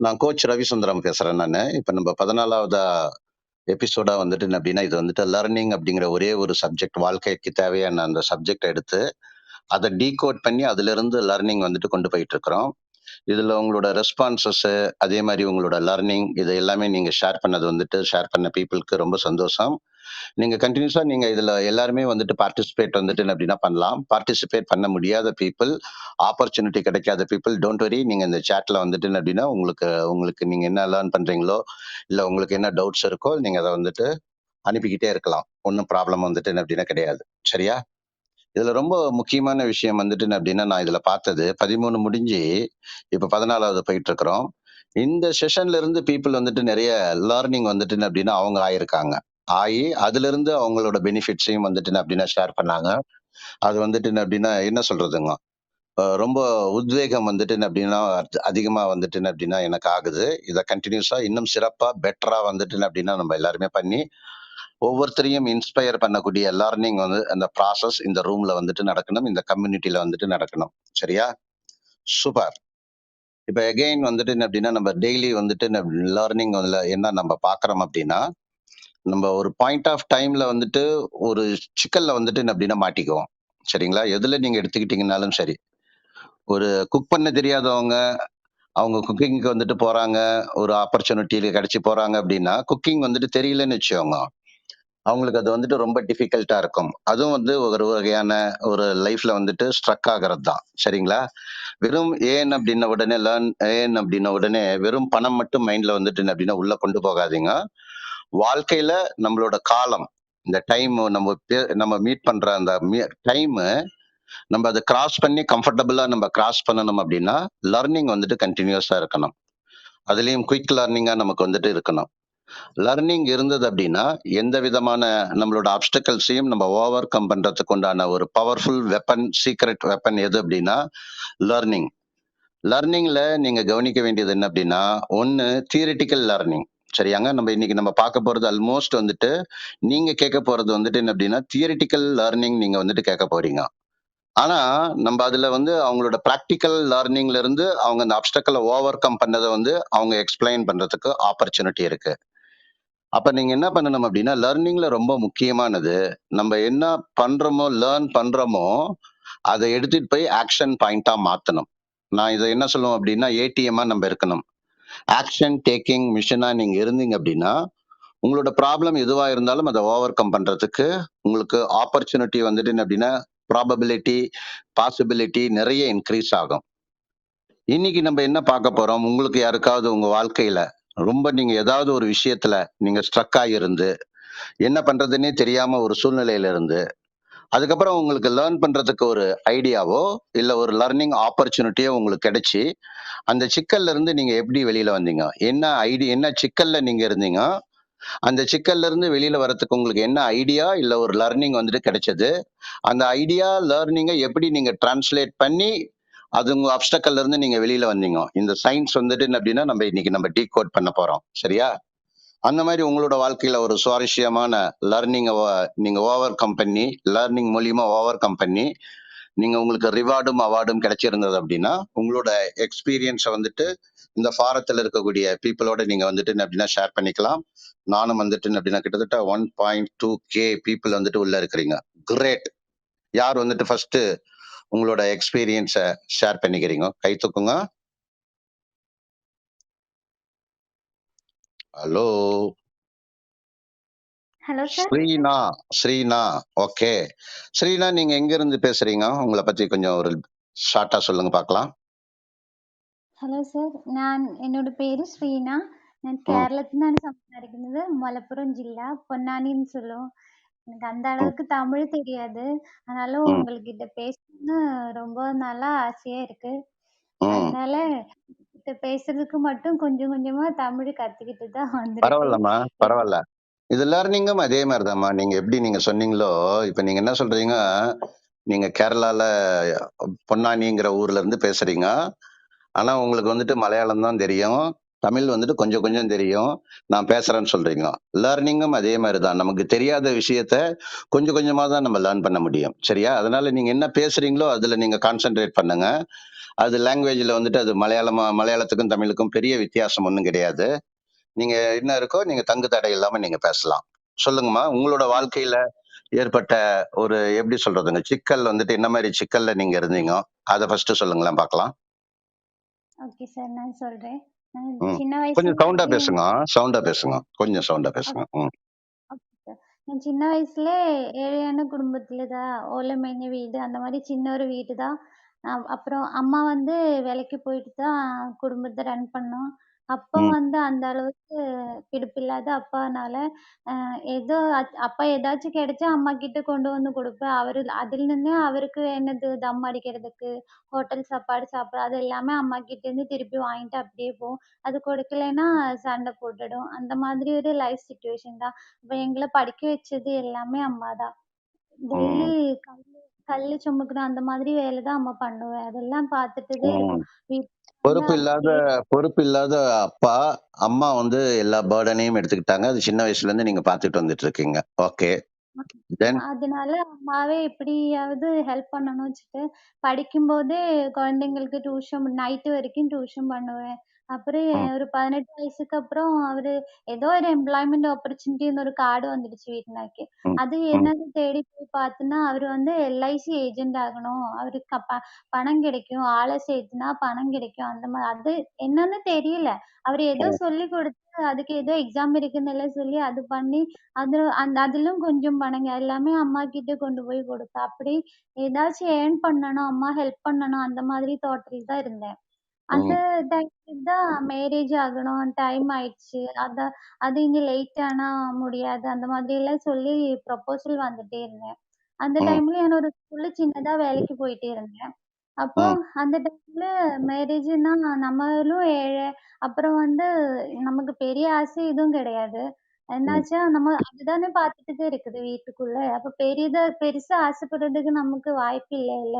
நான் கோச் ரவிசுந்தரம் பேசுறேன் நானு. இப்ப நம்ம 14வது எபிசோடா வந்துட்டு என்ன அப்படின்னா, இது வந்துட்டு லர்னிங் அப்படிங்கிற ஒரே ஒரு சப்ஜெக்ட் வாழ்க்கைக்கு தேவையான அந்த சப்ஜெக்ட் எடுத்து, அத டீகோட் பண்ணி அதிலிருந்து லர்னிங் வந்துட்டு கொண்டு போயிட்டு இருக்கிறோம். இதுல உங்களோட ரெஸ்பான்சஸ், அதே மாரி உங்களோட லர்னிங் இது எல்லாமே நீங்க ஷேர் பண்ண பீப்பிள்க்கு ரொம்ப சந்தோஷம். நீங்க கன்டினியூஸா நீங்க இதுல எல்லாருமே வந்துட்டு பார்ட்டிசிபேட் வந்துட்டு என்ன அப்படின்னா பண்ணலாம். பார்ட்டிசிபேட் பண்ண முடியாத பீப்பிள், ஆப்பர்ச்சுனிட்டி கிடைக்காத பீப்பிள் டோன்ட் வரி. நீங்க இந்த சாட்ல வந்துட்டு என்ன அப்படின்னா உங்களுக்கு உங்களுக்கு நீங்க என்ன லேர்ன் பண்றீங்களோ, இல்ல உங்களுக்கு என்ன டவுட்ஸ் இருக்கோ, நீங்க அத வந்துட்டு அனுப்பிக்கிட்டே இருக்கலாம். ஒண்ணும் ப்ராப்ளம் வந்துட்டு என்ன அப்படின்னா கிடையாது. சரியா? இதுல ரொம்ப முக்கியமான விஷயம் வந்துட்டு என்ன அப்படின்னா, நான் இதுல பார்த்தது 13 முடிஞ்சு இப்ப 14வது போயிட்டு இருக்கிறோம். இந்த செஷன்ல இருந்து பீப்பிள் வந்துட்டு நிறைய லேர்னிங் வந்துட்டு என்ன அப்படின்னா அவங்க ஆயிருக்காங்க. அதுல இருந்து அவங்களோட பெனிஃபிட்ஸையும் வந்துட்டு என்ன அப்படின்னா ஷேர் பண்ணாங்க. அது வந்துட்டு என்ன அப்படின்னா என்ன சொல்றதுங்க, ரொம்ப உத்வேகம் வந்துட்டு என்ன அப்படின்னா அதிகமா வந்துட்டு என்ன அப்படின்னா எனக்கு ஆகுது. இத கன்டினியூஸா இன்னும் சிறப்பா, பெட்டரா வந்துட்டு என்ன அப்படின்னா நம்ம எல்லாருமே பண்ணி, ஒவ்வொருத்தரையும் இன்ஸ்பயர் பண்ணக்கூடிய லேர்னிங் வந்து அந்த ப்ராசஸ் இந்த ரூம்ல வந்துட்டு நடக்கணும். இந்த கம்யூனிட்டில வந்துட்டு நடக்கணும். சரியா? சூப்பர். இப்ப அகைன் வந்துட்டு என்ன அப்படின்னா, நம்ம டெய்லி வந்துட்டு லேர்னிங் என்ன நம்ம பார்க்கிறோம் அப்படின்னா, நம்ம ஒரு பாயிண்ட் ஆஃப் டைம்ல வந்துட்டு ஒரு சிக்கல்ல வந்துட்டு என்ன அப்படின்னா மாட்டிக்குவோம். சரிங்களா? எதுல நீங்க எடுத்துக்கிட்டீங்கன்னாலும் சரி. ஒரு குக் பண்ண தெரியாதவங்க, அவங்க குக்கிங்க்கு வந்துட்டு போறாங்க. ஒரு ஆப்பர்ச்சுனிட்டி கிடைச்சு போறாங்க அப்படின்னா, குக்கிங் வந்துட்டு தெரியலன்னு வச்சுக்கோங்க. அவங்களுக்கு அது வந்துட்டு ரொம்ப டிஃபிகல்ட்டா இருக்கும். அதுவும் வந்து ஒரு வகையான ஒரு லைஃப்ல வந்துட்டு ஸ்ட்ரக் ஆகுறது தான். சரிங்களா? வெறும் ஏன் அப்படின்ன உடனே வெறும் பணம் மட்டும் மைண்ட்ல வந்துட்டு என்ன அப்படின்னா உள்ள கொண்டு போகாதீங்க. வாழ்க்கையில நம்மளோட காலம், இந்த டைம் நம்ம மீட் பண்ற அந்த டைம் நம்ம அதை கிராஸ் பண்ணி கம்ஃபர்டபுளா நம்ம கிராஸ் பண்ணணும் அப்படின்னா, லர்னிங் வந்துட்டு கண்டினியூஸா இருக்கணும். அதுலயும் குயிக் லர்னிங்கா நமக்கு வந்துட்டு இருக்கணும். லர்னிங் இருந்தது அப்படின்னா, எந்த விதமான நம்மளோட அப்டக்கிள்ஸையும் நம்ம ஓவர் கம் பண்றதுக்கு உண்டான ஒரு பவர்ஃபுல் வெப்பன், சீக்ரெட் வெப்பன் எது அப்படின்னா லர்னிங். லர்னிங்ல நீங்க கவனிக்க வேண்டியது என்ன அப்படின்னா, ஒண்ணு தியரிட்டிக்கல் லர்னிங். சரியாங்க? நம்ம இன்னைக்கு நம்ம பார்க்க போறது ஆல்மோஸ்ட் வந்துட்டு, நீங்க கேட்க போறது வந்துட்டு என்ன அப்படின்னா, தியரிட்டிக்கல் லர்னிங் நீங்க வந்துட்டு கேட்க போறீங்க. ஆனா, நம்ம அதுல வந்து அவங்களோட பிராக்டிக்கல் லர்னிங்ல இருந்து அவங்க அந்த அப்டக்கிள ஓவர் கம் பண்ணத வந்து அவங்க எக்ஸ்பிளைன் பண்றதுக்கு ஆப்பர்ச்சுனிட்டி இருக்கு. அப்ப நீங்க என்ன பண்ணணும் அப்படின்னா, லர்னிங்ல ரொம்ப முக்கியமானது, நம்ம என்ன லேர்ன் பண்றோமோ, அத எடுத்துட்டு போய் ஆக்ஷன் பாயிண்ட்டா மாத்தணும். நான் இத என்ன சொல்லுவேன் அப்படின்னா, ஏடிஎம்மா நம்ம இருக்கணும். ஆக்ஷன் டேக்கிங் மிஷனா நீங்க இருந்தீங்க அப்படின்னா, உங்களோட ப்ராப்ளம் எதுவா இருந்தாலும் அத ஓவர் கம் பண்றதுக்கு உங்களுக்கு ஆப்பர்ச்சுனிட்டி வந்துட்டு என்ன அப்படின்னா, ப்ராபபிலிட்டி, பாசிபிலிட்டி நிறைய இன்கிரீஸ் ஆகும். இன்னைக்கு நம்ம என்ன பார்க்க போறோம்? உங்களுக்கு யாருக்காவது உங்க வாழ்க்கையில ரொம்ப நீங்க ஏதாவது ஒரு விஷயத்துல நீங்க ஸ்ட்ரக் ஆகியிருந்து, என்ன பண்றதுன்னே தெரியாம ஒரு சூழ்நிலையில இருந்து, அதுக்கப்புறம் உங்களுக்கு லேர்ன் பண்றதுக்கு ஒரு ஐடியாவோ, இல்ல ஒரு லர்னிங் ஆப்பர்ச்சுனிட்டியோ உங்களுக்கு கிடைச்சு, அந்த சிக்கல்ல இருந்து நீங்க எப்படி வெளியில வந்தீங்க? என்ன சிக்கல்ல நீங்க இருந்தீங்க? அந்த சிக்கல்ல இருந்து வெளியில வரதுக்கு உங்களுக்கு என்ன ஐடியா, இல்ல ஒரு லர்னிங் வந்துட்டு கிடைச்சது? அந்த ஐடியா, லேர்னிங்க எப்படி நீங்க டிரான்ஸ்லேட் பண்ணி, அது உங்க அப்ஸ்டக்கல்ல இருந்து நீங்க வெளியில வந்தீங்க? இந்த சயின்ஸ் வந்துட்டு என்ன அப்படின்னா, இன்னைக்கு நம்ம டீகோட் பண்ண போறோம். சரியா? அந்த மாதிரி உங்களோட வாழ்க்கையில ஒரு சுவாரஸ்யமான லர்னிங் நீங்க ஓவர் கம் பண்ணி, லர்னிங் மூலியமா ஓவர் கம் பண்ணி, நீங்க உங்களுக்கு ரிவார்டும் அவார்டும் கிடைச்சிருந்தது அப்படின்னா, உங்களோட எக்ஸ்பீரியன்ஸை வந்துட்டு இந்த ஃபாரத்தில் இருக்கக்கூடிய பீப்புளோட நீங்க வந்துட்டு என்ன அப்படின்னா ஷேர் பண்ணிக்கலாம். நானும் வந்துட்டு என்ன அப்படின்னா கிட்டத்தட்ட 1.2K பீப்புள் வந்துட்டு உள்ள இருக்கிறீங்க. கிரேட். யார் வந்துட்டு ஃபர்ஸ்ட் உங்களோட எக்ஸ்பீரியன்ஸை ஷேர் பண்ணிக்கிறீங்க? கை தூக்குங்க. Hello hello sir. Sreena. Okay. Sreena, நீங்க எங்க இருந்து பேசுறீங்க? உங்களை பத்தி கொஞ்சம் ஒரு ஷார்ட்டா சொல்லுங்க பார்க்கலாம். ഹലോ സർ, എന്നോട് പേര് ശ്രീന. ഞാൻ കേരളത്തിൽ നിന്നാണ് സംസാരിക്കുന്നത്. മലപ്പുറം ജില്ല, പൊന്നാനി എന്ന് சொல்லுவோம். எனக்கு அந்த அளவுக்கு தமிழ் தெரியாது. ஆனாலும் உங்ககிட்ட பேசணும்னு ரொம்ப நாளா ஆசையா இருக்கு. அதனால கிட்ட பேசுறதுக்கு மட்டும் கொஞ்சம் கொஞ்சமா தமிழ் கத்துக்கிட்டு தான் வந்திருக்கு. பரவாயில்லம்மா, பரவாயில்ல. இது லேர்னிங்கும் அதே மாதிரிதாம்மா. நீங்க சொன்னீங்களோ, இப்ப நீங்க என்ன சொல்றீங்க, நீங்க கேரளால பொன்னானிங்கிற ஊர்ல இருந்து பேசுறீங்க. ஆனா உங்களுக்கு வந்துட்டு மலையாளம் தான் தெரியும், தமிழ் வந்துட்டு கொஞ்சம் கொஞ்சம் தெரியும். நான் பேசுறேன்னு சொல்றீங்க. லேர்னிங்கும் அதே மாதிரிதான். நமக்கு தெரியாத விஷயத்த கொஞ்சம் கொஞ்சமா தான் நம்ம லேர்ன் பண்ண முடியும். சரியா? அதனால நீங்க என்ன பேசுறீங்களோ அதுல நீங்க கான்சென்ட்ரேட் பண்ணுங்க. அது லாங்குவேஜ்ல வந்துட்டு அது மலையாளத்துக்கும் தமிழுக்கும் பெரிய வித்தியாசம் ஒண்ணும் கிடையாது. நீங்க என்ன இருக்கோ நீங்க தங்கு தடை இல்லாம நீங்க பேசலாம். சொல்லுங்கம்மா. உங்களோட வாழ்க்கையில ஏற்பட்ட ஒரு எப்படி சொல்றதுங்க, சிக்கல் வந்துட்டு என்ன மாரி சிக்கல்ல நீங்க இருந்தீங்க? அத ஃபர்ஸ்ட்டு சொல்லுங்களேன் பார்க்கலாம். Okay sir. நான் சொல்றேன். ம். சின்ன கொஞ்சம் சவுண்டா வயசுலயே பேசுங்க. சவுண்டா பேசுங்க. கொஞ்சம் சவுண்டா பேசுங்க. ம். Okay sir. நான் சின்ன வயசுல ஏழையான குடும்பத்துல தான் ஓலை மேஞ்ச வீடு அந்த மாரி சின்ன ஒரு வீடு தான். அப்புறம் அம்மா வந்து வேலைக்கு போயிட்டு தான் குடும்பத்த ரன் பண்ணோம். அப்பா ம். வந்து அந்த அளவுக்கு பிடிப்பில்லாத அப்பானால, ஏதோ அப்பா ஏதாச்சும் கிடைச்சா அம்மா கிட்ட கொண்டு வந்து குடுப்பேன். அதில் நின்னு அவருக்கு என்னது தம் அடிக்கிறதுக்கு, ஹோட்டல் சாப்பாடு சாப்பிட அது எல்லாமே அம்மா கிட்டேருந்து திருப்பி வாங்கிட்டு அப்படியே போகும். அது கொடுக்கலைன்னா சண்டை போட்டுடும். அந்த மாதிரி ஒரு லைஃப் சிச்சுவேஷன் தான். அப்ப எங்கள படிக்க வச்சது எல்லாமே அம்மா தான். டெய்லி ம். கல்லு கல்லு சுமக்கணும் அந்த மாதிரி வேலை தான் அம்மா பண்ணுவேன். அதெல்லாம் பார்த்துட்டு தான் ம். இருக்கும். வீட்ல வந்து பொறுப்பு இல்லாத அப்படியே பொறுப்பு இல்லாத அப்பா, அம்மா வந்து எல்லா பர்டனையும் எடுத்துக்கிட்டாங்க. அது சின்ன வயசுல இருந்து நீங்க பார்த்துட்டு வந்துட்டு இருக்கீங்க. ஓகே. தென் அதனால அம்மாவே எப்படியாவது ஹெல்ப் பண்ணணும்னு வச்சுட்டு, படிக்கும்போதே குழந்தைங்களுக்கு டியூஷன் நைட்டு வரைக்கும் டியூஷன் பண்ணுவேன். அப்புறம் ம். ஒரு 18 வயசுக்கு அப்புறம் ஏதோ ஒரு எம்ப்ளாய்மென்ட் ஆப்பர்ச்சுனிட்டின்னு ஒரு கார்டு வந்துடுச்சு வீட்னாக்கே. ம். அது ம். என்னன்னு தேடி போய் பார்த்தோன்னா, அவரு வந்து எல்ஐசி ஏஜென்ட் ஆகணும். அவருக்கு பணம் கிடைக்கும். ஆள சேர்த்துனா பணம் கிடைக்கும். அந்த அது என்னன்னு தெரியல. அவரு ஏதோ ம். சொல்லிக் குடுத்து, அதுக்கு ஏதோ எக்ஸாம் இருக்குன்னுலாம் சொல்லி அது பண்ணி அதிலும் கொஞ்சம் பணங்க எல்லாமே அம்மாகிட்ட கொண்டு போய் குடுப்பேன். அப்படி ஏதாச்சும் ஏர்ன் பண்ணணும், அம்மா ஹெல்ப் பண்ணணும் அந்த மாதிரி தாட்ல தான் இருந்தேன். அந்த ம். டைம்ல தான் மேரேஜ் ஆகணும், டைம் ஆயிடுச்சு. அது இனி லேட் ஆனா முடியாது. அந்த மாதிரிலாம் சொல்லி ப்ரொபோசல் வந்துட்டே இருந்தேன். அந்த ம். டைம்ல நான் ஒரு ஸ்கூல்ல சின்னதா வேலைக்கு போயிட்டே இருந்தேன். அப்போ ம். அந்த டைம்ல மேரேஜ்ன்னா நம்மளும் ஏழை. அப்புறம் வந்து நமக்கு பெரிய ஆசை எதுவும் கிடையாது. ம். என்னாச்சா நம்ம அதுதானே பார்த்துட்டு தான் இருக்குது வீட்டுக்குள்ள. அப்ப பெருசா ஆசைப்படுறதுக்கு நமக்கு வாய்ப்பு இல்லைல்ல.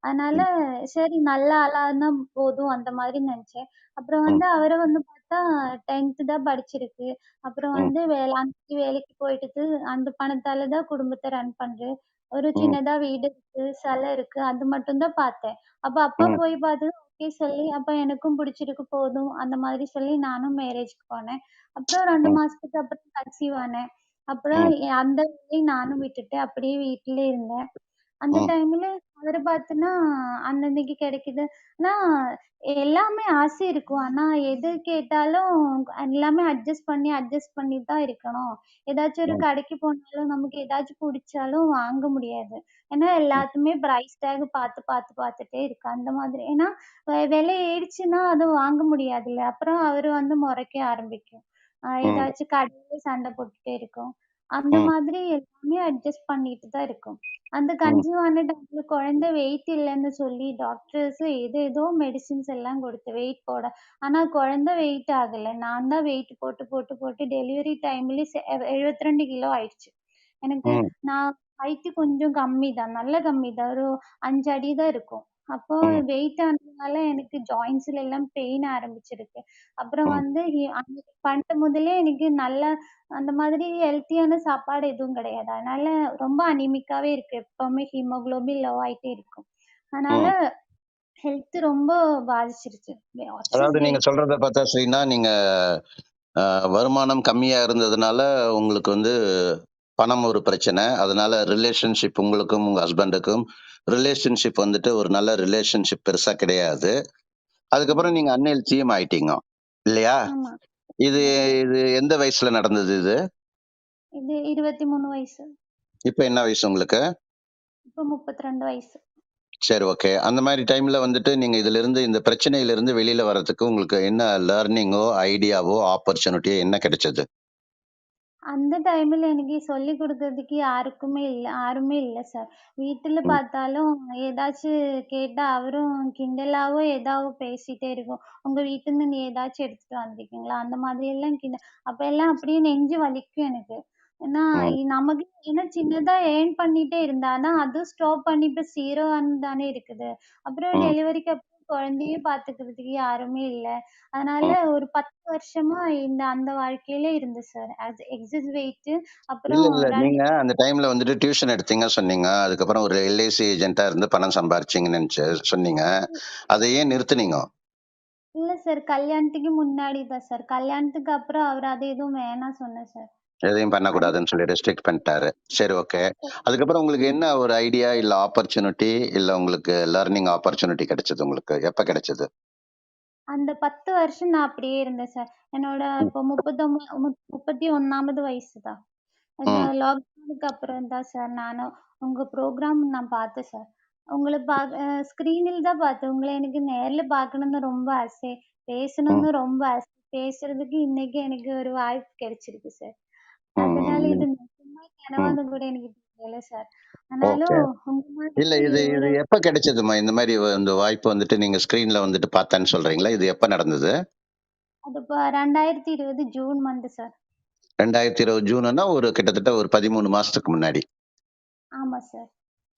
அதனால ம். சரி நல்ல ஆளா இருந்தா போதும் அந்த மாதிரி நெனச்சேன். அப்புறம் ம். வந்து அவர வந்து பார்த்தா 10th தான் படிச்சிருக்கு. அப்புறம் ம். வந்து அன்னைக்கு வேலைக்கு போயிட்டு அந்த பணத்தால தான் குடும்பத்த ரன் பண்றேன். ஒரு ம். சின்னதா வீடு இருக்கு, சிலை இருக்கு. அது மட்டும் தான் பார்த்தேன். அப்ப அப்பா ம். போய் பார்த்து ஓகே சொல்லி, அப்ப எனக்கும் பிடிச்சிருக்கு போதும். அந்த மாதிரி சொல்லி நானும் மேரேஜ்க்கு போனேன். அப்புறம் 2 ம். மாசத்துக்கு அப்புறம் கன்சீவ் ஆனேன். அப்புறம் ம். அந்த வேலையும் நானும் விட்டுட்டு அப்படியே வீட்லயே இருந்தேன். அந்த ம். டைம்ல அவர பார்த்தன்னா, அன்னன்னைக்கு கிடைக்குது. ஆனா எல்லாமே ஆசை இருக்கும். ஆனா எது கேட்டாலும் எல்லாமே அட்ஜஸ்ட் பண்ணி தான் இருக்கணும். ஏதாச்சும் ஒரு ம். கடைக்கு போனாலும் நமக்கு ஏதாச்சும் புடிச்சாலும் வாங்க முடியாது. ஏன்னா ம். எல்லாத்துமே பிரைஸ் டேக் பார்த்துட்டே இருக்கு. அந்த மாதிரி. ஏன்னா விலை ஏறிச்சுன்னா அது வாங்க முடியாதுல்ல. அப்புறம் அவரு வந்து மொறைக்க ஆரம்பிக்கும். ம். ஏதாச்சும் கடையில சண்டை போட்டுட்டே இருக்கும். அந்த ம். மாதிரி எல்லாமே அட்ஜஸ்ட் பண்ணிட்டு தான் இருக்கும். அந்த ம். கன்சீவ் ஆன டைம்ல குழந்தை வெயிட் இல்லன்னு சொல்லி டாக்டர்ஸ் ஏதேதோ மெடிசின்ஸ் எல்லாம் குடுத்து வெயிட் போட. ஆனா குழந்தை வெயிட் ஆகல. நான் தான் வெயிட் போட்டு டெலிவரி டைம்ல 72 கிலோ ஆயிடுச்சு. எனக்கு ம். நான் ஹைட் கொஞ்சம் கம்மி தான். நல்ல கம்மி தான். ஒரு 5 அடி தான் இருக்கும். அப்போ ம். வெயிட் ஆனதுனால எனக்கு ஜாயிண்ட்ஸ்ல எல்லாம் பெயின் ஆரம்பிச்சிருக்கு. அப்புறம் ம். வந்து அன்னைக்கு பண்ண முதலே எனக்கு நல்ல அந்த மாதிரி ஹெல்த்தியான சாப்பாடு எதுவும் கிடையாது. அதனால ரொம்ப அனீமிக்காவே இருக்கு. எப்பவுமே ஹீமோகுளோபின் லோ ஆயிட்டே இருக்கும். அதனால ம். ஹெல்த் ரொம்ப பாதிச்சிருச்சு. அதாவது எக்ஸஸ் நீங்க வெயிட். சொல்றத பார்த்தா ஸ்ரீனா, நீங்க வருமானம் கம்மியா இருந்ததுனால, உங்களுக்கு வந்து பணம் ஒரு பிரச்சனை. அதனால ரிலேஷன்ஷிப் உங்களுக்கும், உங்க ஹஸ்பண்டுக்கும் ரிலேஷன்ஷிப் வந்துட்டு ஒரு நல்ல ரிலேஷன்ஷிப் பெருசா கிடையாது. ஆமா, அதுக்கப்புறம் நீங்க அன்ஹெல்த்தியும் ஆயிட்டீங்க. இல்லையா? ஆமா, இது ஆமா சார். இது எந்த வயசுல நடந்தது இது? இது 23 வயசு. இப்ப என்ன வயசு உங்களுக்கு? இப்ப 32 வயசு. சரி, ஓகே. அந்த மாரி டைம்ல வந்துட்டு நீங்க இதிலிருந்து இந்த பிரச்சனையிலிருந்து வெளில வர்றதுக்கு உங்களுக்கு என்ன லர்னிங்கோ, ஐடியாவோ, ஆப்பர்ச்சுனிட்டியோ என்ன கிடைச்சது? அந்த டைம்ல எனக்கு சொல்லிக் குடுக்கறதுக்கு யாருமே இல்ல சார். வீட்டுல ம். பார்த்தாலும் ஏதாச்சும் கேட்டா அவரும் கிண்டலாவோ, ஏதாவோ பேசிட்டே இருக்கும். "உங்க வீட்டுருந்து நீ ஏதாச்சும் எடுத்துட்டு வந்திருக்கீங்களா?" அந்த மாதிரி எல்லாம் அப்ப எல்லாம் அப்படியே நெஞ்சு வலிக்கும் எனக்கு. ஏன்னா ம். நமக்கு ஏன்னா சின்னதா பண்ணிட்டே இருந்தா, ஆனா அதுவும் ஸ்டாப் பண்ணி இப்ப 0 தானே இருக்குது. அப்புறம் ம். டெலிவரிக்கு குழந்தையும் பார்த்துக்கிறதுக்கு யாருமே இல்ல. அதனால ஒரு 10 வருஷமா அந்த வாழ்க்கையிலே இருந்தேன் சார். எக்ஸஸ் வெயிட் இல்ல, அப்புறம் இல்ல. 2 நீங்க அந்த டைம்ல வந்துட்டு டியூஷன் எடுத்தீங்க சொன்னீங்க. அதுக்கப்புறம் ஒரு எல்ஐசி ஏஜென்ட்டா இருந்து பணம் சம்பாரிச்சீங்கன்னு சொன்னீங்க. அத ஏன் நிறுத்துனீங்க? இல்ல சார். கல்யாணத்துக்கு முன்னாடி தான் சார். கல்யாணத்துக்கு அப்புறம் அவரு அது எதுவும் வேணாம் சொன்னேன் சார். எதையும் அது பண்ணக்கூடாதுன்னு சொல்லி ரெஸ்ட்ரிக்ட் பண்ணிட்டாரு. சரி, ஓகே. அதுக்கப்புறம் உங்களுக்கு என்ன ஒரு ஐடியா, இல்ல ஆப்பர்ச்சுனிட்டி, இல்ல உங்களுக்கு லர்னிங் ஆப்பர்ச்சுனிட்டி கிடைச்சது உங்களுக்கு? எப்ப கிடைச்சது? அந்த 10 வருஷம் நான் அப்படியே இருந்தேன் சார். என்னோட ம், இப்போ 31வது வயசு தான். இந்த ம், லாக்டவுனுக்கு அப்புறம் தான் சார் உங்க ப்ரோகிராம் நான் பார்த்தேன் சார். உங்கள ஸ்க்ரீனில் தான் பார்த்தேன். உங்கள எனக்கு நேர்ல பார்க்கணும்னு ரொம்ப ஆசை. ம், பேசணும்னு ரொம்ப ஆசை. பேசுறதுக்கு இன்னைக்கு எனக்கு ஒரு வாய்ப்பு கிடைச்சிருக்கு சார். ம், அதனால ம், இது ம், நிஜமா ம். கனவான்னு கூட எனக்கு தெரியல சார். ஆனாலும் ஓகே. உங்க இல்ல, மாதிரி இது இது ஒரு எப்ப கிடைச்சதும்மா? இந்த மாரி இந்த வாய்ப்பு வந்துட்டு நீங்க ஸ்கிரீன்ல வந்துட்டு பார்த்தேன்னு சொல்றீங்களா? இது எப்ப நடந்தது? அது 2020 ஜூன் மந்த் சார். 2020 ஜூனுன்னா ஒரு கிட்டத்தட்ட ஒரு 13 மாசத்துக்கு முன்னாடி. ஆமா சார்.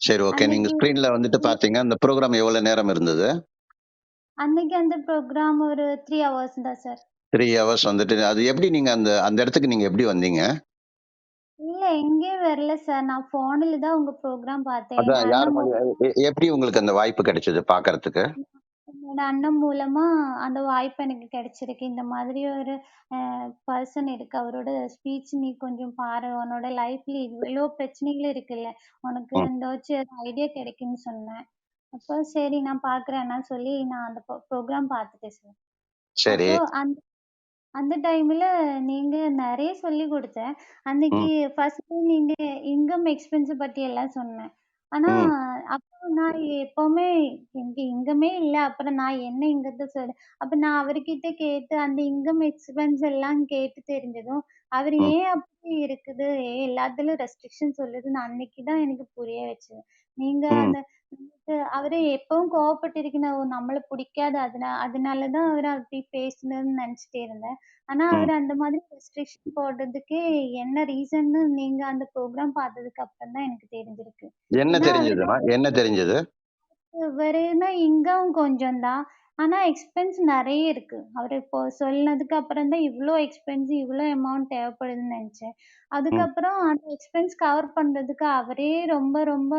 சரி, ஓகே. நீங்க அன்னைக்கு ஸ்கிரீன்ல வந்துட்டு பார்த்தீங்க. அந்த ப்ரோகிராம் எவ்வளவு நேரம் இருந்தது? அன்னைக்கு அந்த ப்ரோகிராம் ஒரு 3 ஹவர்ஸ் தான் சார். 3 ஹவர்ஸ் வந்துட்டு அது எப்படி நீங்க அந்த அந்த இடத்துக்கு நீங்க எப்படி வந்தீங்க? இல்ல எங்கேயும் வரல சார். நான் ஃபோன்ல தான் உங்க ப்ரோகிராம் பார்த்தேன். அதான் யார் மூலிய எப்படி உங்களுக்கு அந்த வாய்ப்பு கிடைச்சது பார்க்கறதுக்கு? என்னோட அண்ணன் மூலமா அந்த வாய்ப்பு எனக்கு கிடைச்சிருக்கு. இந்த மாதிரி ஒரு பர்சன் இருக்கு. அவரோட ஸ்பீச் நீ கொஞ்சம் பாரு. உன்னோட லைஃப்ல இவ்ளோ பிரச்சனைகள் இருக்குல்ல. உனக்கு ம். எந்தாச்சும் ஐடியா கிடைக்கும்னு சொன்னேன். அப்போ சரி நான் பார்க்குறேன்னா சொல்லி நான் அந்த ப்ரோகிராம் பார்த்துட்டேன் சார். சரி. அப்போ அந்த டைம்ல நீங்க நெறைய சொல்லிக் குடுத்த. அன்னைக்கு ம், ஃபர்ஸ்ட்டு நீங்க இன்கம் எக்ஸ்பென்ஸ் பத்தி எல்லாம் சொன்னேன். ஆனா, ம், அப்போ நான் எப்பவுமே எனக்கு இன்கமே இல்ல. அப்புறம் நான் என்ன இங்கத்த சொல்ல அப்ப நான் அவர்கிட்ட கேட்டு அந்த இன்கம் எக்ஸ்பென்ஸ் எல்லாம் கேட்டு தெரிஞ்சதும், அவரு ம், ஏன் அப்படி இருக்குது? ஏன் எல்லாத்துலயும் ரெஸ்ட்ரிக்ஷன் சொல்லுதுன்னு அன்னைக்கு தான் எனக்கு புரிய வச்சது. நீங்க ம், அந்த அவரு எப்பவும் கோவப்பட்டிருக்கணும். ஓ! நம்மள புடிக்காது. அதனால தான் அவரு அப்படி பேசுனதுன்னு நெனச்சுட்டே இருந்தேன். ஆனா, ம். அவரு அந்த மாதிரி ரெஸ்ட்ரிக்ஷன் போடுறதுக்கு என்ன ரீசன்னு நீங்க அந்த ப்ரோகிராம் பார்த்ததுக்கு அப்புறம் தான் எனக்கு தெரிஞ்சிருக்கு. என்ன ஏன்னா, அவருக்கு தெரிஞ்சதும்மா? என்ன தெரிஞ்சது? வெறும்னா இன்கம் கொஞ்சம் தான். ஆனா எக்ஸ்பென்ஸ் நெறைய இருக்கு. அவரு இப்போ சொன்னதுக்கு அப்புறம் தான் இவ்ளோ எக்ஸ்பென்ஸ், இவ்ளோ அமௌண்ட் தேவைப்படுதுன்னு நெனச்சேன். ம், அதுக்கப்புறம் அந்த எக்ஸ்பென்ஸ் கவர் பண்றதுக்கு அவரே ரொம்ப ரொம்ப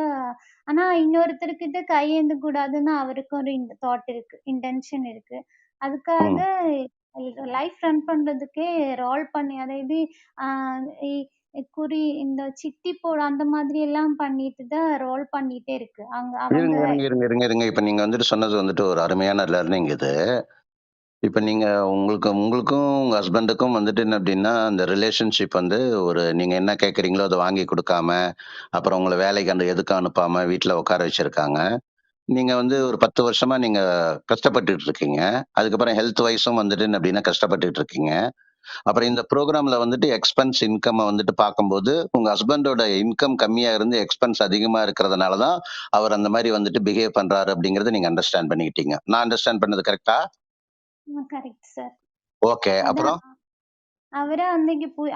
ஆனா இன்னொருத்தர்கிட்ட கையேந்த கூடாதுன்னு அவருக்கும் ஒரு இந்த தாட் இருக்கு. இன்டென்ஷன் இருக்கு. அதுக்காக ம். லைஃப் ரன் பண்றதுக்கே ரோல் பண்ணி அதாவது ஆ இ இந்த சிட்டி போட அந்த மாதிரி எல்லாம் பண்ணிட்டு தான் ரோல் பண்ணிட்டே இருக்கு. அவங்க இருங்க, இருங்க, இருங்க, இருங்க, இருங்க. இப்ப நீங்க வந்துட்டு சொன்னது வந்துட்டு ஒரு அருமையான லர்னிங் இது. இப்ப நீங்க உங்களுக்கும் உங்க ஹஸ்பண்டுக்கும் வந்துட்டு என்ன அப்டின்னா, அந்த ரிலேஷன்ஷிப் வந்து நீங்க என்ன கேட்கிறீங்களோ அத வாங்கி குடுக்காம, அப்புறம் உங்கள வேலைக்கு எதுக்கும் அனுப்பாம வீட்ல உட்கார வச்சிருக்காங்க. நீங்க வந்து ஒரு 10 வருஷமா நீங்க கஷ்டப்பட்டுட்டு இருக்கீங்க. அதுக்கப்புறம் ஹெல்த் வைஸும் வந்துட்டு என்ன அப்டின்னா கஷ்டப்பட்டுட்டு இருக்கீங்க. அப்புறம் இந்த புரோகிராம்ல வந்துட்டு எக்ஸ்பென்ஸ் இன்கம்ம வந்துட்டு பார்க்கும்போது, உங்க ஹஸ்பண்டோட இன்கம் கம்மியா இருந்து எக்ஸ்பென்ஸ் அதிகமா இருக்கிறதுனால தான், அவர் அந்த மாரி வந்துட்டு பிஹேவ் பண்றாரு அப்டிங்கிறத நீங்க அண்டர்ஸ்டாண்ட் பண்ணிக்கிட்டீங்க. நான் அண்டர்ஸ்டாண்ட் பண்ணது கரெக்ட்டா? Correct sir. ஓகே. அதான் அப்புறம்?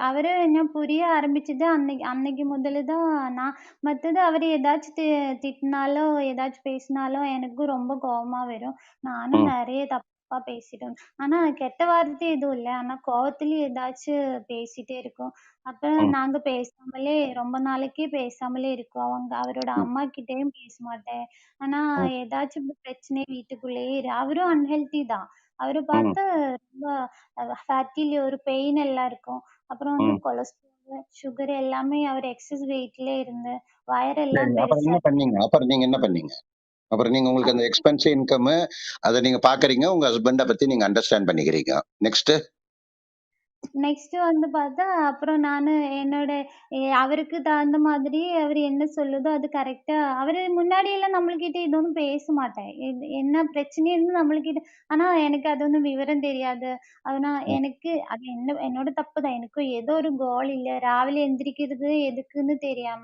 அவரு என்ன புரிய ஆரம்பிச்சது அன்னைக்கு அன்னைக்கு முதல்ல தான் நான் மத்தது அவரு ஏதாச்சும் திட்டினாலோ, ஏதாச்சும் பேசினாலோ எனக்கும் ரொம்ப கோவமா வரும். நானும் ம், நெறைய தப்பா பேசிட்டேன். ஆனா கெட்ட வார்த்தை எதுவும் இல்ல. ஆனா கோவத்திலயும் ஏதாச்சும் பேசிட்டே இருக்கோம். அப்புறம் ம், நாங்க பேசாமலே ரொம்ப நாளைக்கு பேசாமலே இருக்கோம். அவரோட ம், அம்மா கிட்டயும் பேச மாட்டேன். ஆனா ம், ஏதாச்சும் பிரச்சனை வீட்டுக்குள்ளேயே அவரும் அன்ஹெல்தி தான். அவர ம், பார்த்தா ரொம்ப ஃபேட்டில ஒரு பெயின் எல்லாம் இருக்கும். அப்புறம் ம். கொலஸ்ட்ரால், சுகர் எல்லாமே அவர் எக்ஸஸ் வெயிட்லயே இருந்து, சரி. வயரெல்லாம் அப்புறம் பெருசா என்ன பண்ணீங்க? அப்புறம் நீங்க என்ன பண்ணீங்க? அப்புறம் நீங்க உங்களுக்கு அந்த எக்ஸ்பென்ஸ் இன்கம்மு அத நீங்க பார்க்குறீங்க. உங்க ஹஸ்பண்ட பத்தி நீங்க அண்டர்ஸ்டாண்ட் பண்ணிக்கிறீங்க. நெக்ஸ்ட்டு? நெக்ஸ்ட் வந்து பார்த்தா, அப்புறம் என்னோட அவருக்கு தகுந்த மாதிரி அவரு என்ன சொல்லுதோ அது கரெக்ட்டா அவரு முன்னாடியெல்லாம் நம்மள்கிட்ட இது ஒண்ணும் பேச மாட்டேன். என்ன பிரச்சனைன்னு நம்மள்கிட்ட ஆனா எனக்கு அது ஒண்ணும் விவரம் தெரியாது. ஆனா ம், எனக்கு அது என்னோட தப்பு தான். எனக்கும் ஏதோ ஒரு கோல் இல்ல. ராவில எந்திரிக்கிறது எதுக்குன்னு தெரியாம,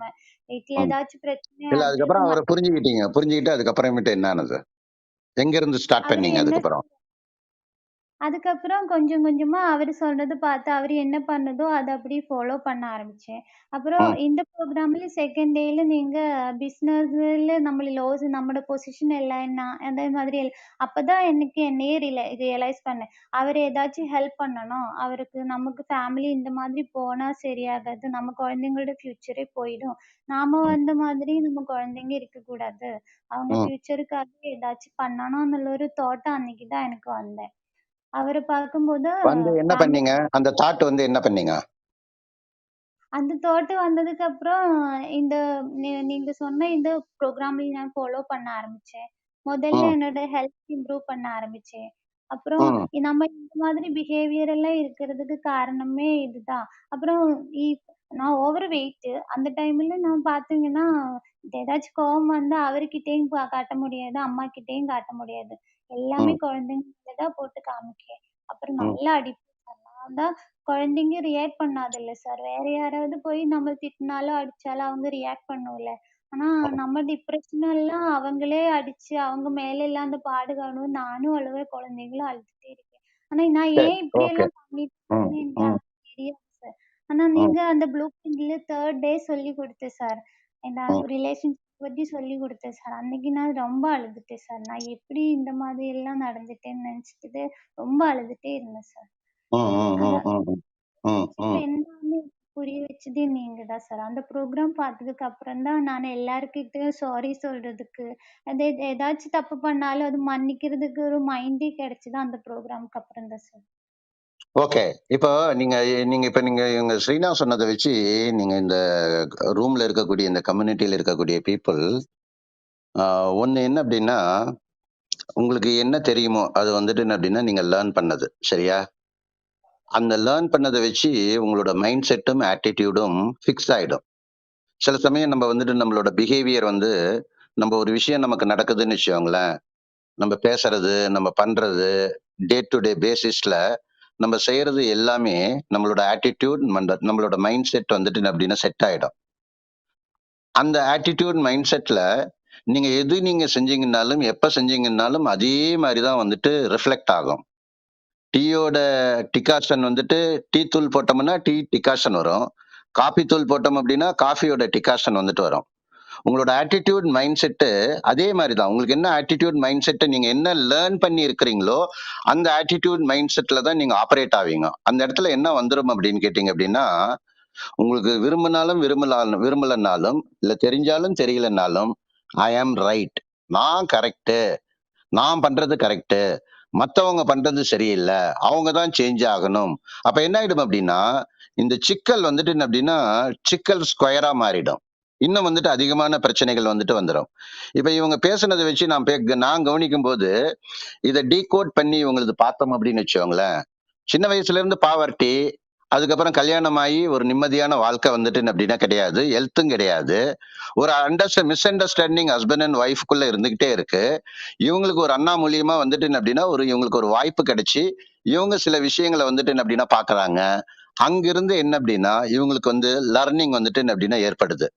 வீட்ல ம். ஏதாச்சும் பிரச்சனை இல்ல அதுக்கப்புறம் அதுக்கும் அவர புரிஞ்சுக்கிட்டீங்க. புரிஞ்சுகிட்டு அதுக்கப்புறமேட்டு என்ன ஆனது? எங்க இருந்து ஸ்டார்ட் அவரு பண்ணீங்க என்ன அதுக்கப்புறம்? அதுக்கப்புறம் கொஞ்சம் கொஞ்சமா அவரு சொல்றது பார்த்து, அவரு என்ன பண்ணுதோ அத அப்படியே ஃபாலோ பண்ண ஆரம்பிச்சேன். அப்புறம் ம், இந்த ப்ரோகிராம்ல செகண்ட் டேல நீங்க பிசினஸ்ல நம்மோட பொசிஷன் எல்லாம் என்ன? அதே மாதிரி அப்பதான் எனக்கு என்னையே ரியலைஸ் பண்ணேன். அவரு ஏதாச்சும் ஹெல்ப் பண்ணணும். நமக்கு ஃபேமிலி இந்த மாதிரி போனா சரியாகாது. நம்ம குழந்தைங்களோட ஃபியூச்சரே போயிடும். நாம ம், வந்த மாதிரி நம்ம குழந்தைங்க இருக்கக்கூடாது. அவங்க ம். ஃபியூச்சருக்காக ஏதாச்சும் பண்ணணும்னு ஒரு தாட் அன்னைக்கு தான் எனக்கு வந்தேன். அவர பார்க்கும்போது வந்து என்ன ஃபேமிலி பண்ணீங்க? அந்த தாட் வந்து என்ன பண்ணீங்க? அந்த தாட் வந்ததுக்கப்புறம் இந்த நீங்க சொன்ன இந்த ப்ரோகிராம்ல நான் ஃபாலோ பண்ண ஆரம்பிச்சேன். முதல்ல ம், என்னோட ஹெல்த் இம்ப்ரூவ் பண்ண ஆரம்பிச்சேன். அப்புறம் ம், நம்ம இந்த மாதிரி பிஹேவியர் எல்லாம் இருக்கிறதுக்கு காரணமே இதுதான். அப்புறம் இ நான் ஓவர் வெயிட் அந்த டைம்ல நான் பார்த்தீங்கன்னா, ஏதாச்சும் கோவம் வந்தா அவர்கிட்டயும் காட்ட முடியாது, அம்மாகிட்டயும் காட்ட முடியாது. எல்லாமே ம், குழந்தைங்ககிட்ட தான் போட்டு காமிப்பேன். அப்புறம் ம். நல்லா அடிப்பேன் சார். நான் தான் குழந்தைங்க ரியாக்ட் பண்ணாதுல்ல சார். வேற யாராவது போய் நம்மள திட்டினாலோ, அடிச்சாலோ அவங்க ரியாக்ட் பண்ணும்ல. ஆனா நம்ம டிப்ரஷன் எல்லாம் அவங்களே அடிச்சு, அவங்க மேல எல்லாம் அந்த பாடு காணும். நானும் அழுவேன், குழந்தைங்களும் அழுதுட்டே இருக்கேன். ஆனா நான் சரி. ஏன் ஓகே. இப்படியெல்லாம் பண்ணிட்டு ம், இருக்கேன்னு எனக்கு ம், அப்ப தெரியாது சார். ஆனா ம், நீங்க அந்த ப்ளூ பிரிண்ட்ல 3 டே சொல்லிக் குடுத்து சார். என்ன ம், ரிலேஷன்ஷிப் பத்தி சொல்லிக் குடுத்தேன் சார். அன்னைக்கு நான் ரொம்ப அழுதுட்டேன் சார். நான் எப்படி இந்த மாதிரி எல்லாம் நடந்துட்டேன்னு நினைச்சுட்டு ரொம்ப அழுதுட்டே இருந்தேன் சார். ம், ம், அந்த ம், ம், ம், ரிலேஷன்ஷிப் ம். என்னன்னு புரிய வச்சதே நீங்க தான் சார். அந்த ப்ரோகிராம் பார்த்ததுக்கு அப்புறம் தான் நான் எல்லார்கிட்டயும் சாரி சொல்றதுக்கு, ஏதாச்சும் தப்பு பண்ணாலும் அது மன்னிக்கிறதுக்கு ஒரு மைண்டே கிடைச்சது அந்த ப்ரோகிராம்க்கு அப்புறம் தான் சார். ஓகே. இப்போ நீங்க நீங்க இவங்க ஸ்ரீனா சொன்னத வச்சு, நீங்க இந்த ரூம்ல இருக்கக்கூடிய இந்த கம்யூனிட்டில இருக்கக்கூடிய பீப்பிள், ஆ ஒண்ணு என்ன அப்டின்னா, உங்களுக்கு என்ன தெரியுமோ, அது வந்துட்டு என்ன அப்டின்னா, நீங்க லேர்ன் பண்ணது. சரியா? அந்த லேர்ன் பண்ணத வச்சு உங்களோட மைண்ட் செட்டும், ஆட்டிட்யூடும் ஃபிக்ஸ் ஆயிடும். சில சமயம் நம்ம வந்துட்டு நம்மளோட பிஹேவியர் வந்து, நம்ம ஒரு விஷயம் நமக்கு நடக்குதுன்னு வச்சுக்கோங்களேன், நம்ம பேசுறது, நம்ம பண்றது, டே டு டே பேசிஸ்ல நம்ம செய்யறது எல்லாமே நம்மளோட ஆட்டிட்யூட், நம்மளோட மைண்ட் செட் வந்துட்டு அப்டின்னா செட் ஆயிடும். அந்த ஆட்டிட்யூட் மைண்ட் செட்ல நீங்க செஞ்சீங்கன்னாலும், எப்ப செஞ்சீங்கன்னாலும் அதே மாரி தான் வந்துட்டு ரிஃப்ளெக்ட் ஆகும். டீயோட டிகாஷன் வந்துட்டு டீ தூள் போட்டோம்னா, டீ டிகாஷன் வரும். காஃபி தூள் போட்டோம் அப்டின்னா, காஃபியோட டிகாஷன் வந்துட்டு வரும். உங்களோட ஆட்டிட்யூட் மைண்ட் செட் அதே மாதிரி தான். உங்களுக்கு என்ன ஆட்டிட்யூட் மைண்ட் செட் நீங்க என்ன லேர்ன் பண்ணி இருக்கிறீங்களோ, அந்த ஆட்டிட்யூட் மைண்ட் செட்ல தான் நீங்க ஆப்பரேட் ஆவீங்க. அந்த இடத்துல என்ன வந்துரும் அப்படின்னு கேட்டீங்க அப்படின்னா, உங்களுக்கு விரும்பலனாலும், இல்ல தெரிஞ்சாலும் தெரியலனாலும், ஐ ஆம் ரைட். நான் கரெக்ட். நான் பண்றது கரெக்ட். மத்தவங்க பண்றது சரியில்ல. அவங்க தான் சேஞ்ச் ஆகணும். அப்ப என்ன ஆயிடும் அப்படின்னா, இந்த சிக்கல் வந்துட்டு என்ன அப்படின்னா, சிக்கல் ஸ்கொயரா மாறிடும். இன்னும் வந்துட்டு அதிகமான பிரச்சனைகள் வந்துட்டு வந்துரும். இப்ப இவங்க பேசுனத வச்சு நான் கவனிக்கும்போது, இத டீகோட் பண்ணி இவங்களது பார்த்தோம் அப்படின்னு வச்சுக்கோங்களேன், சின்ன வயசுல இருந்து பாவர்ட்டி, அதுக்கப்புறம் கல்யாணம் ஆகி ஒரு நிம்மதியான வாழ்க்கை வந்துட்டு அப்படின்னா கிடையாது. ஹெல்த்தும் கிடையாது. ஒரு மிஸ் அண்டர்ஸ்டாண்டிங் ஹஸ்பண்ட் அண்ட் ஒய்ஃப்குள்ள இருந்துகிட்டே இருக்கு. இவங்களுக்கு ஒரு அண்ணா மூலியமா வந்துட்டு என்ன அப்படின்னா, இவங்களுக்கு ஒரு வாய்ப்பு கிடைச்சு, இவங்க சில விஷயங்கள வந்துட்டு என்ன அப்படின்னா பார்க்கறாங்க. அங்கிருந்து என்ன அப்படின்னா, இவங்களுக்கு வந்து லர்னிங் வந்துட்டு என்ன அப்படின்னா ஏற்படுது.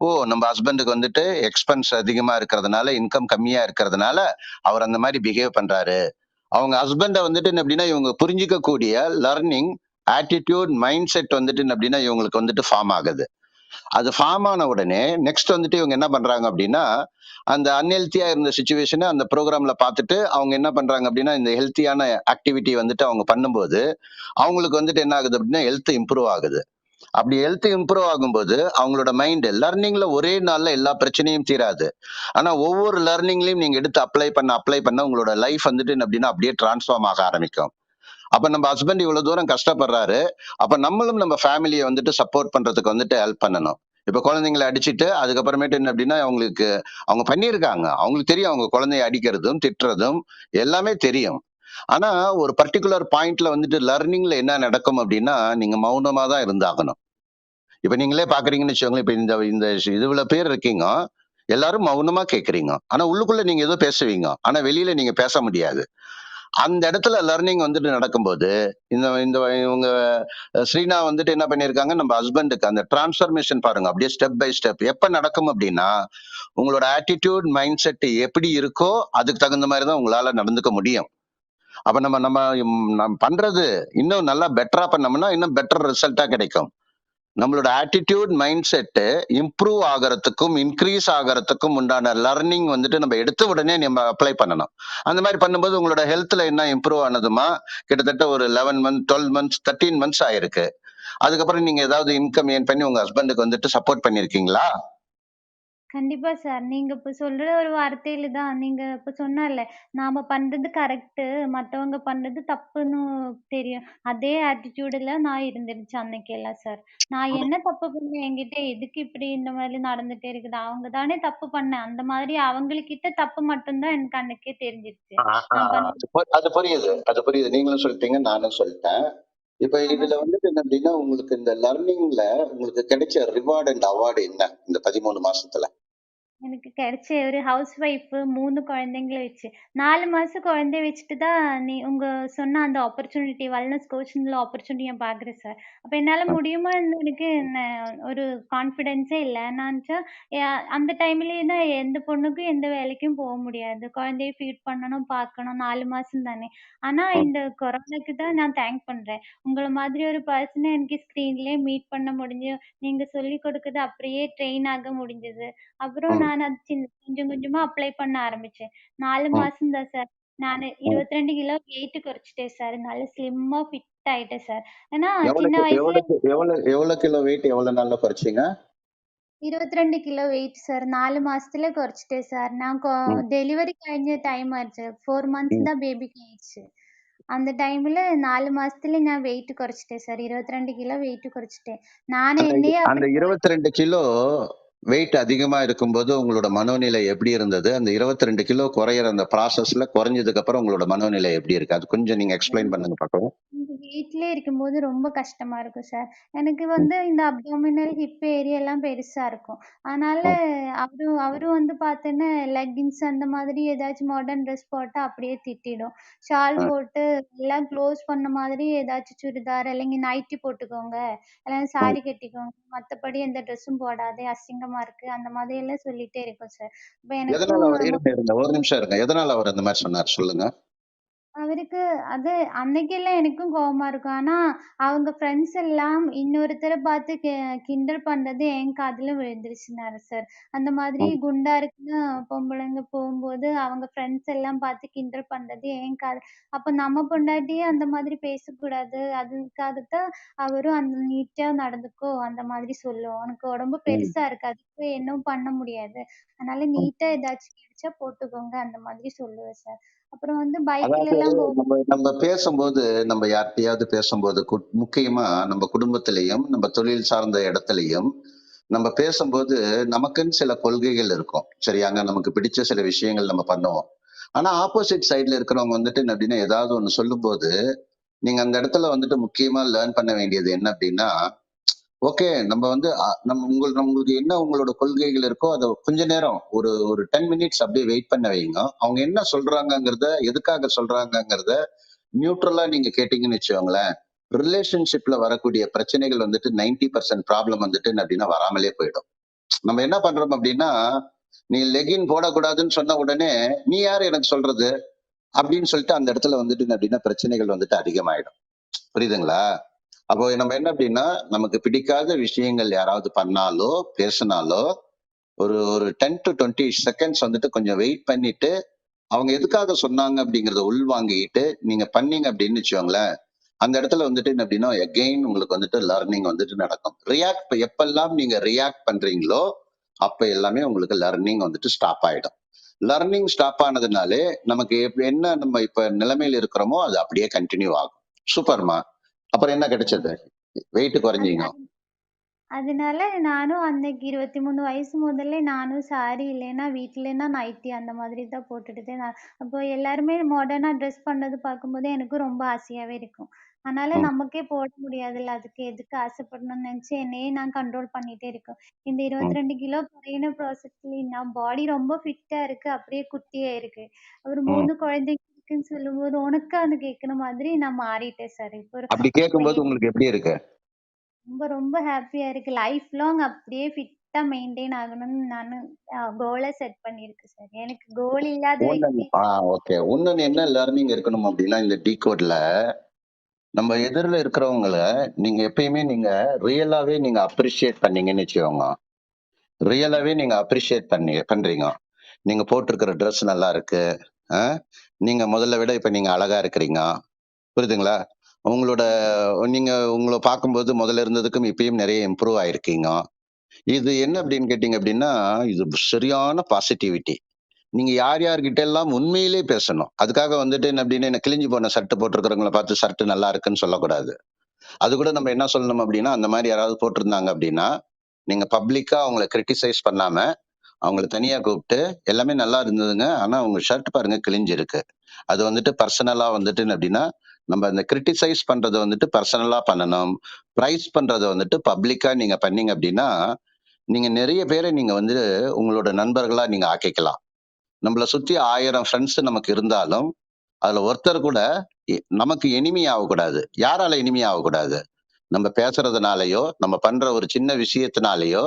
ஓ! நம்ம ஹஸ்பண்டுக்கு வந்துட்டு எக்ஸ்பென்ஸ் அதிகமா இருக்கிறதுனால, இன்கம் கம்மியா இருக்கிறதுனால, அவர் அந்த மாரி பிஹேவ் பண்றாரு. அவங்க ஹஸ்பண்ட வந்துட்டு என்ன அப்படின்னா, இவங்க புரிஞ்சுக்கக்கூடிய லர்னிங், ஆட்டிட்யூட், மைண்ட் செட் வந்துட்டு என்ன அப்படின்னா, இவங்களுக்கு வந்துட்டு ஃபார்ம் ஆகுது. அது ஃபார்ம் ஆன உடனே, நெக்ஸ்ட் வந்துட்டு இவங்க என்ன பண்றாங்க அப்படின்னா, அந்த அன்ஹெல்த்தியா இருந்த சிச்சுவேஷன அந்த ப்ரோகிராம்ல பார்த்துட்டு, அவங்க என்ன பண்றாங்க அப்படின்னா, இந்த ஹெல்த்தியான ஆக்டிவிட்டி வந்துட்டு அவங்க பண்ணும்போது, அவங்களுக்கு வந்துட்டு என்ன ஆகுது அப்படின்னா, ஹெல்த் இம்ப்ரூவ் ஆகுது. அப்படி ஹெல்த் இம்ப்ரூவ் ஆகும்போது அவங்களோட மைண்ட் லர்னிங்ல ஒரே நாள்ல எல்லா பிரச்சனையும் தீராது. ஆனா ஒவ்வொரு லர்னிங்லயும் நீங்க எடுத்து அப்ளை பண்ண உங்களோட லைஃப் வந்துட்டு என்ன அப்படின்னா அப்படியே டிரான்ஸ்ஃபார்ம் ஆக ஆரம்பிக்கும். அப்ப நம்ம ஹஸ்பண்ட் இவ்வளவு தூரம் கஷ்டப்படுறாரு. அப்ப நம்மளும் நம்ம ஃபேமிலியை வந்துட்டு சப்போர்ட் பண்றதுக்கு வந்துட்டு ஹெல்ப் பண்ணணும். இப்ப குழந்தைங்களை அடிச்சிட்டு அதுக்கப்புறமேட்டு என்ன அப்படின்னா அவங்க பண்ணியிருக்காங்க. அவங்களுக்கு தெரியும் அவங்க குழந்தைய அடிக்கிறதும், திட்டுறதும் எல்லாமே தெரியும். ஆனா ஒரு பர்ட்டிகுலர் பாயிண்ட்ல வந்துட்டு லர்னிங்ல என்ன நடக்கும் அப்படின்னா, நீங்க மௌனமா தான் இருந்தாகணும். இப்ப நீங்களே பாக்குறீங்கன்னு வச்சுக்கோங்களேன். இப்ப இந்த இந்த இவ்வளவு பேர் இருக்கீங்க. எல்லாரும் மௌனமா கேக்குறீங்க. ஆனா உள்ளுக்குள்ள நீங்க ஏதோ பேசுவீங்க. ஆனா வெளியில நீங்க பேச முடியாது. அந்த இடத்துல லர்னிங் வந்துட்டு நடக்கும்போது, இந்த இந்த இவங்க ஸ்ரீனா வந்துட்டு என்ன பண்ணியிருக்காங்க, நம்ம ஹஸ்பண்டுக்கு அந்த டிரான்ஸ்ஃபர்மேஷன் பாருங்க. அப்படியே ஸ்டெப் பை ஸ்டெப். எப்ப நடக்கும் அப்படின்னா, உங்களோட ஆட்டிட்யூட், மைண்ட் செட் எப்படி இருக்கோ, அதுக்கு தகுந்த மாதிரி தான் உங்களால நடந்துக்க முடியும். அப்ப நம்ம பண்றது இன்னும் நல்லா பெட்டரா பண்ணோம்னா இன்னும் பெட்டர் ரிசல்ட்டா கிடைக்கும். நம்மளோட ஆட்டிடியூட் மைண்ட் செட் இம்ப்ரூவ் ஆகிறதுக்கும் இன்க்ரீஸ் ஆகிறதுக்கும் உண்டான லர்னிங் வந்துட்டு நம்ம எடுத்த உடனே நம்ம அப்ளை பண்ணணும். அந்த மாதிரி பண்ணும்போது உங்களோட ஹெல்த்ல என்ன இம்ப்ரூவ் ஆனதுமா கிட்டத்தட்ட ஒரு 11 மந்த் 12 மந்த்ஸ் 13 மந்த்ஸ் ஆயிருக்கு. அதுக்கப்புறம் நீங்க ஏதாவது இன்கம் ஏர்ன் பண்ணி உங்க ஹஸ்பண்டுக்கு வந்துட்டு சப்போர்ட் பண்ணிருக்கீங்களா? கண்டிப்பா சார். நீங்க இப்ப சொல்ற ஒரு வார்த்தையில தான் நீங்க இப்ப சொன்னேன்ல, நாம பண்றது கரெக்ட்டு, மத்தவங்க பண்றது தப்புன்னு தெரியும். அதே ஆட்டிட்யூடுல நான் இருந்துருச்சு அன்னைக்கெல்லாம் சார். நான் என்ன தப்பு பண்ணேன்? என்கிட்ட எதுக்கு இப்படி இந்த மாதிரி நடந்துட்டே இருக்குது? அவங்க தானே தப்பு பண்ணேன். அந்த மாதிரி அவங்ககிட்ட தப்பு மட்டும் தான் எனக்கு அன்னைக்கே தெரிஞ்சிருச்சு. நான் பண்ண அது புரியுது, அது புரியுது. நீங்களும் சொல்லிட்டீங்க, நானும் சொல்லிட்டேன். இப்ப ஆமா இதுல சார். வந்துட்டு என்ன அப்படின்னா உங்களுக்கு இந்த லர்னிங்ல உங்களுக்கு கிடைச்ச ரிவார்ட் அண்ட் அவார்டு என்ன இந்த 13 மாசத்துல? எனக்கு கிடைச்ச ஒரு ஹவுஸ் ஒய்ஃப் 3 குழந்தைங்கள வச்சு. 4 மாசம் குழந்தைய வச்சுட்டு தான் உங்க சொன்ன அந்த ஆப்பர்ச்சுனிட்டி வெல்னஸ் கோச்சிங்ல ஆப்பர்ச்சுனிட்டி நான் பார்க்குறேன் சார். அப்ப என்னால முடியுமான்னு எனக்கு ஒரு கான்ஃபிடன்ஸே இல்ல. என்னான்ச்சா அந்த டைம்லயே தான் எந்த பொண்ணுக்கும் எந்த வேலைக்கும் போ முடியாது. குழந்தைய ஃபீட் பண்ணணும், பார்க்கணும் 4 மாசம் தானே. ஆனா ம், இந்த கொரோனாக்கு தான் நான் தேங்க் பண்றேன். உங்கள மாதிரி ஒரு பர்சன எனக்கு ஸ்க்ரீன்லயே மீட் பண்ண முடிஞ்சு, நீங்க சொல்லிக் கொடுத்தது அப்படியே ட்ரெயின் ஆக முடிஞ்சது. அப்புறம் ம், நான் அது கொஞ்சம் கொஞ்சமா அப்ளை பண்ண ஆரம்பிச்சேன். 4 ம். மாசம் தான் சார். நானு ம். 22 கிலோ வெயிட் குறைச்சுட்டேன் சார். நல்ல ஸ்லிம்மா ஃபிட் ஆயிட்டேன் சார். ஏன்னா சின்ன எவ்வளவு வயசுல எவ்வளவு எவ்வளவு எவ்வளவு கிலோ வெயிட் எவ்வளவு நாள்ல குறைச்சீங்க? 22 கிலோ வெயிட் சார். 4 மாசத்துல குறைச்சுட்டேன் சார். நான் ம், டெலிவரி കഴിഞ്ഞ டைம் ஆச்சு. 4 மந்த்ஸ் ம். தான் பேபிக்கு ஆயிடுச்சு. அந்த டைம்ல 4 மாசத்துல நான் வெயிட் குறைச்சுட்டேன் சார். 22 கிலோ வெயிட் குறைச்சுட்டேன். நானு அந்த என்னையே அந்த அப்படி 22 கிலோ வெயிட் அதிகமா இருக்கும்போது உங்களோட மனோநிலை எப்படி இருந்தது? அந்த 22 கிலோ குறையிற அந்த ப்ராசஸ்ல குறைஞ்சதுக்கு அப்புறம் உங்களோட மனோநிலை எப்படி இருக்கு? அது கொஞ்சம் நீங்க எக்ஸ்பிளைன் பண்ணுங்க பாக்கலாம். இந்த வீட்லயே இருக்கும்போது ரொம்ப கஷ்டமா இருக்கும் சார். எனக்கு ம், வந்து இந்த அப்டாமினல், ஹிப் ஏரியாலாம் பெருசா இருக்கும். அதனால ம், அவரும் அவரும் வந்து பார்த்தீங்கன்னா, லெக்கின்ஸ் அந்த மாதிரி ஏதாச்சும் மாடர்ன் ட்ரெஸ் போட்டா அப்படியே திட்டிடும். ஷால் ம், போட்டு எல்லாம் க்ளோஸ் பண்ண மாதிரி ஏதாச்சும் சுடிதார் இல்லைங்க நைட்டி போட்டுக்கோங்க, இல்லைன்னா ம். சாரி கட்டிக்கோங்க. மத்தபடி எந்த ட்ரெஸ்ஸும் போடாதே, அசிங்கமா இருக்கு. அந்த மாதிரி எல்லாம் சொல்லிட்டே இருக்கும் சார். அப்ப எதனால எனக்கும் அவர் இருங்க இருங்க ஒரு நிமிஷம் இருங்க. எதனால அவர் அந்த மாரி சொன்னார் சொல்லுங்க? அவருக்கு அது அன்னைக்கெல்லாம் எனக்கும் கோவமா இருக்கும். ஆனா, அவங்க ஃப்ரெண்ட்ஸ் எல்லாம் இன்னொருத்தர பார்த்து கிண்டல் பண்றது என் காதுல விழுந்துருச்சுனாரு சார். அந்த மாதிரி ம், குண்டா இருக்குன்னு பொம்பளைங்க போம்போது, அவங்க ஃப்ரெண்ட்ஸ் எல்லாம் பார்த்து கிண்டல் பண்றது என் காது அப்ப நம்ம பொண்டாட்டியே அந்த மாதிரி பேசக்கூடாது. அதுக்காக தான் அவரும் அந்த நீட்டா நடந்துக்கோ, அந்த மாதிரி சொல்லும். உனக்கு உடம்பு ம், பெருசா இருக்கு. அதுக்கு இன்னும் பண்ண முடியாது. அதனால ம். நீட்டா ஏதாச்சும் கிடைச்சா போட்டுக்கோங்க. அந்த மாதிரி சொல்லுவேன் சார். அப்புறம் வந்து அதாவது பைக்லலாம் நம்ம நம்ம பேசும்போது நம்ம யார்கிட்டயாவது பேசும்போது முக்கியமா நம்ம குடும்பத்திலையும் நம்ம தொழில் சார்ந்த இடத்துலயும் நம்ம பேசும்போது நமக்குன்னு சில கொள்கைகள் இருக்கும் சரியாங்க நமக்கு பிடிச்ச சில விஷயங்கள் நம்ம பண்ணுவோம். ஆனா ஆப்போசிட் சைடுல இருக்கிறவங்க வந்துட்டு என்ன அப்படின்னா ஏதாவது ஒண்ணு சொல்லும்போது நீங்க அந்த இடத்துல வந்துட்டு முக்கியமா லேர்ன் பண்ண வேண்டியது என்ன அப்படின்னா ஓகே. நம்ம வந்து உங்களுக்கு என்ன உங்களோட கொள்கைகள் இருக்கோ, அத கொஞ்ச நேரம் ஒரு ஒரு 10 மினிட்ஸ் அப்படியே வெயிட் பண்ண வையுங்க. அவங்க என்ன சொல்றாங்கங்கிறத, எதுக்காக சொல்றாங்கங்கிறத நியூட்ரலா நீங்க கேட்டீங்கன்னு வச்சுக்கோங்களேன், ரிலேஷன்ஷிப்ல வரக்கூடிய பிரச்சனைகள் வந்துட்டு 90% ப்ராப்ளம் வந்துட்டு என்ன அப்படின்னா வராமலே போயிடும். நம்ம என்ன பண்றோம் அப்படின்னா, "நீ லெகின் போடக்கூடாதுன்னு சொன்ன உடனே, நீ யாரு எனக்கு சொல்றது?" அப்படின்னு சொல்லிட்டு அந்த இடத்துல வந்துட்டு என்ன அப்படின்னா பிரச்சனைகள் வந்துட்டு அதிகமாயிடும். புரியுதுங்களா? அப்போ நம்ம என்ன அப்படின்னா, நமக்கு பிடிக்காத விஷயங்கள் யாராவது பண்ணாலோ, பேசினாலோ, ஒரு ஒரு 10 டூ 20 செகண்ட்ஸ் வந்துட்டு கொஞ்சம் வெயிட் பண்ணிட்டு, அவங்க எதுக்காக சொன்னாங்க அப்படிங்கிறத உள்வாங்கிட்டு, நீங்க பண்ணீங்க அப்படின்னு வச்சுக்கோங்களேன், அந்த இடத்துல வந்துட்டு என்ன அப்படின்னா, எகெயின் உங்களுக்கு வந்துட்டு லர்னிங் வந்துட்டு நடக்கும். எப்பெல்லாம் நீங்க ரியாக்ட் பண்றீங்களோ, அப்ப எல்லாமே உங்களுக்கு லர்னிங் வந்துட்டு ஸ்டாப் ஆயிடும். லர்னிங் ஸ்டாப் ஆனதுனாலே, நமக்கு என்ன நம்ம இப்ப நிலைமையில இருக்கிறோமோ, அது அப்படியே கன்டின்யூ ஆகும். சூப்பர்மா! அப்புறம் என்ன கிடைச்சது? வெயிட் அது குறைஞ்சீங்க. அதனால நானும் அன்னைக்கு 23 வயசு முதல்ல நானும் சாரி இல்லைன்னா வீட்லன்னா நைட்டி அந்த மாதிரி தான் போட்டுட்டு நான் அப்போ எல்லாருமே மாடர்னா ட்ரெஸ் பண்ணது பார்க்கும்போது எனக்கும் ரொம்ப ஆசையாவே இருக்கும். அதனால ம், நமக்கே போட முடியாதுல்ல. அதுக்கு எதுக்கு ஆசைப்படணும்னு நினைச்சு என்னையே நான் கண்ட்ரோல் பண்ணிட்டே இருக்கேன். இந்த ம், 22 கிலோ குறையின ப்ராசஸ்ல நான் பாடி ரொம்ப ஃபிட்டா இருக்கு. அப்படியே குட்டியா இருக்கு. ஒரு ம். 3 குழந்தைங்க இருக்குன்னு சொல்லும்போது உனக்கான்னு கேட்கிற மாதிரி நான் மாறிட்டேன் சார். அப்படி அப்ப கேட்கும்போது உங்களுக்கு எப்படி இருக்கு? ரொம்ப ரொம்ப ஹேப்பியா இருக்கு. லைஃப் லாங் அப்படியே ஃபிட்டா கரெக்ட்டா மெயின்டெயின் ஆகணும்னு நானு கோல செட் பண்ணியிருக்கேன் சார். எனக்கு கோல் இல்லாத ஒண்ணு వ్యక్తి ஓகே. இன்னொன்னு என்ன லேர்னிங் இருக்கணும் அப்படின்னா, இந்த டீகோட்ல நம்ம எதிர்ல இருக்கிறவங்கள நீங்க எப்பயுமே நீங்க ரியலாவே நீங்க அப்ரிஷியேட் பண்ணீங்கன்னு வச்சுக்கோங்க. ரியலாவே நீங்க அப்ரிஷியேட் பண்றீங்க. நீங்க போட்டிருக்கிற ட்ரெஸ் நல்லா இருக்கு. அ நீங்க முதல்ல விட இப்ப நீங்க அழகா இருக்கிறீங்க. புரியுதுங்களா? உங்களோட நீங்க உங்கள பார்க்கும்போது முதல்ல இருந்ததுக்கும் இப்பயும் நெறைய இம்ப்ரூவ் ஆயிருக்கீங்க. இது என்ன அப்படின்னு கேட்டீங்க அப்படின்னா, இது சரியான பாசிட்டிவிட்டி. நீங்க யார் யார்கிட்ட எல்லாம் உண்மையிலே பேசணும். அதுக்காக வந்துட்டு என்ன அப்படின்னு என்ன கிழிஞ்சு போன ஷர்ட் போட்டிருக்கிறவங்கள பார்த்து ஷர்ட் நல்லா இருக்குன்னு சொல்லக்கூடாது. அது கூட நம்ம என்ன சொல்லணும் அப்படின்னா, அந்த மாரி யாராவது போட்டிருந்தாங்க அப்படின்னா, நீங்க பப்ளிக்கா அவங்கள கிரிட்டிசைஸ் பண்ணாம, அவங்கள தனியா கூப்பிட்டு, "எல்லாமே நல்லா இருந்ததுங்க. ஆனா உங்க ஷர்ட் பாருங்க கிழிஞ்சிருக்கு." அது வந்துட்டு பர்சனலா வந்துட்டு என்ன அப்படின்னா, நம்ம அந்த கிரிட்டிசைஸ் பண்றத வந்துட்டு பர்சனலா பண்ணணும். பிரைஸ் பண்றத வந்துட்டு பப்ளிக்கா நீங்க பண்ணீங்க அப்படின்னா, நீங்க நெறைய பேர நீங்க வந்து உங்களோட நண்பர்களா நீங்க ஆக்கிக்கலாம். நம்மள சுத்தி 1000 ஃப்ரெண்ட்ஸ் நமக்கு இருந்தாலும், அதுல ஒருத்தர் கூட நமக்கு எனிமி ஆகக்கூடாது. யாரால எனிமி ஆகக்கூடாது? நம்ம பேசுறதுனாலயோ, நம்ம பண்ற ஒரு சின்ன விஷயத்தினாலயோ,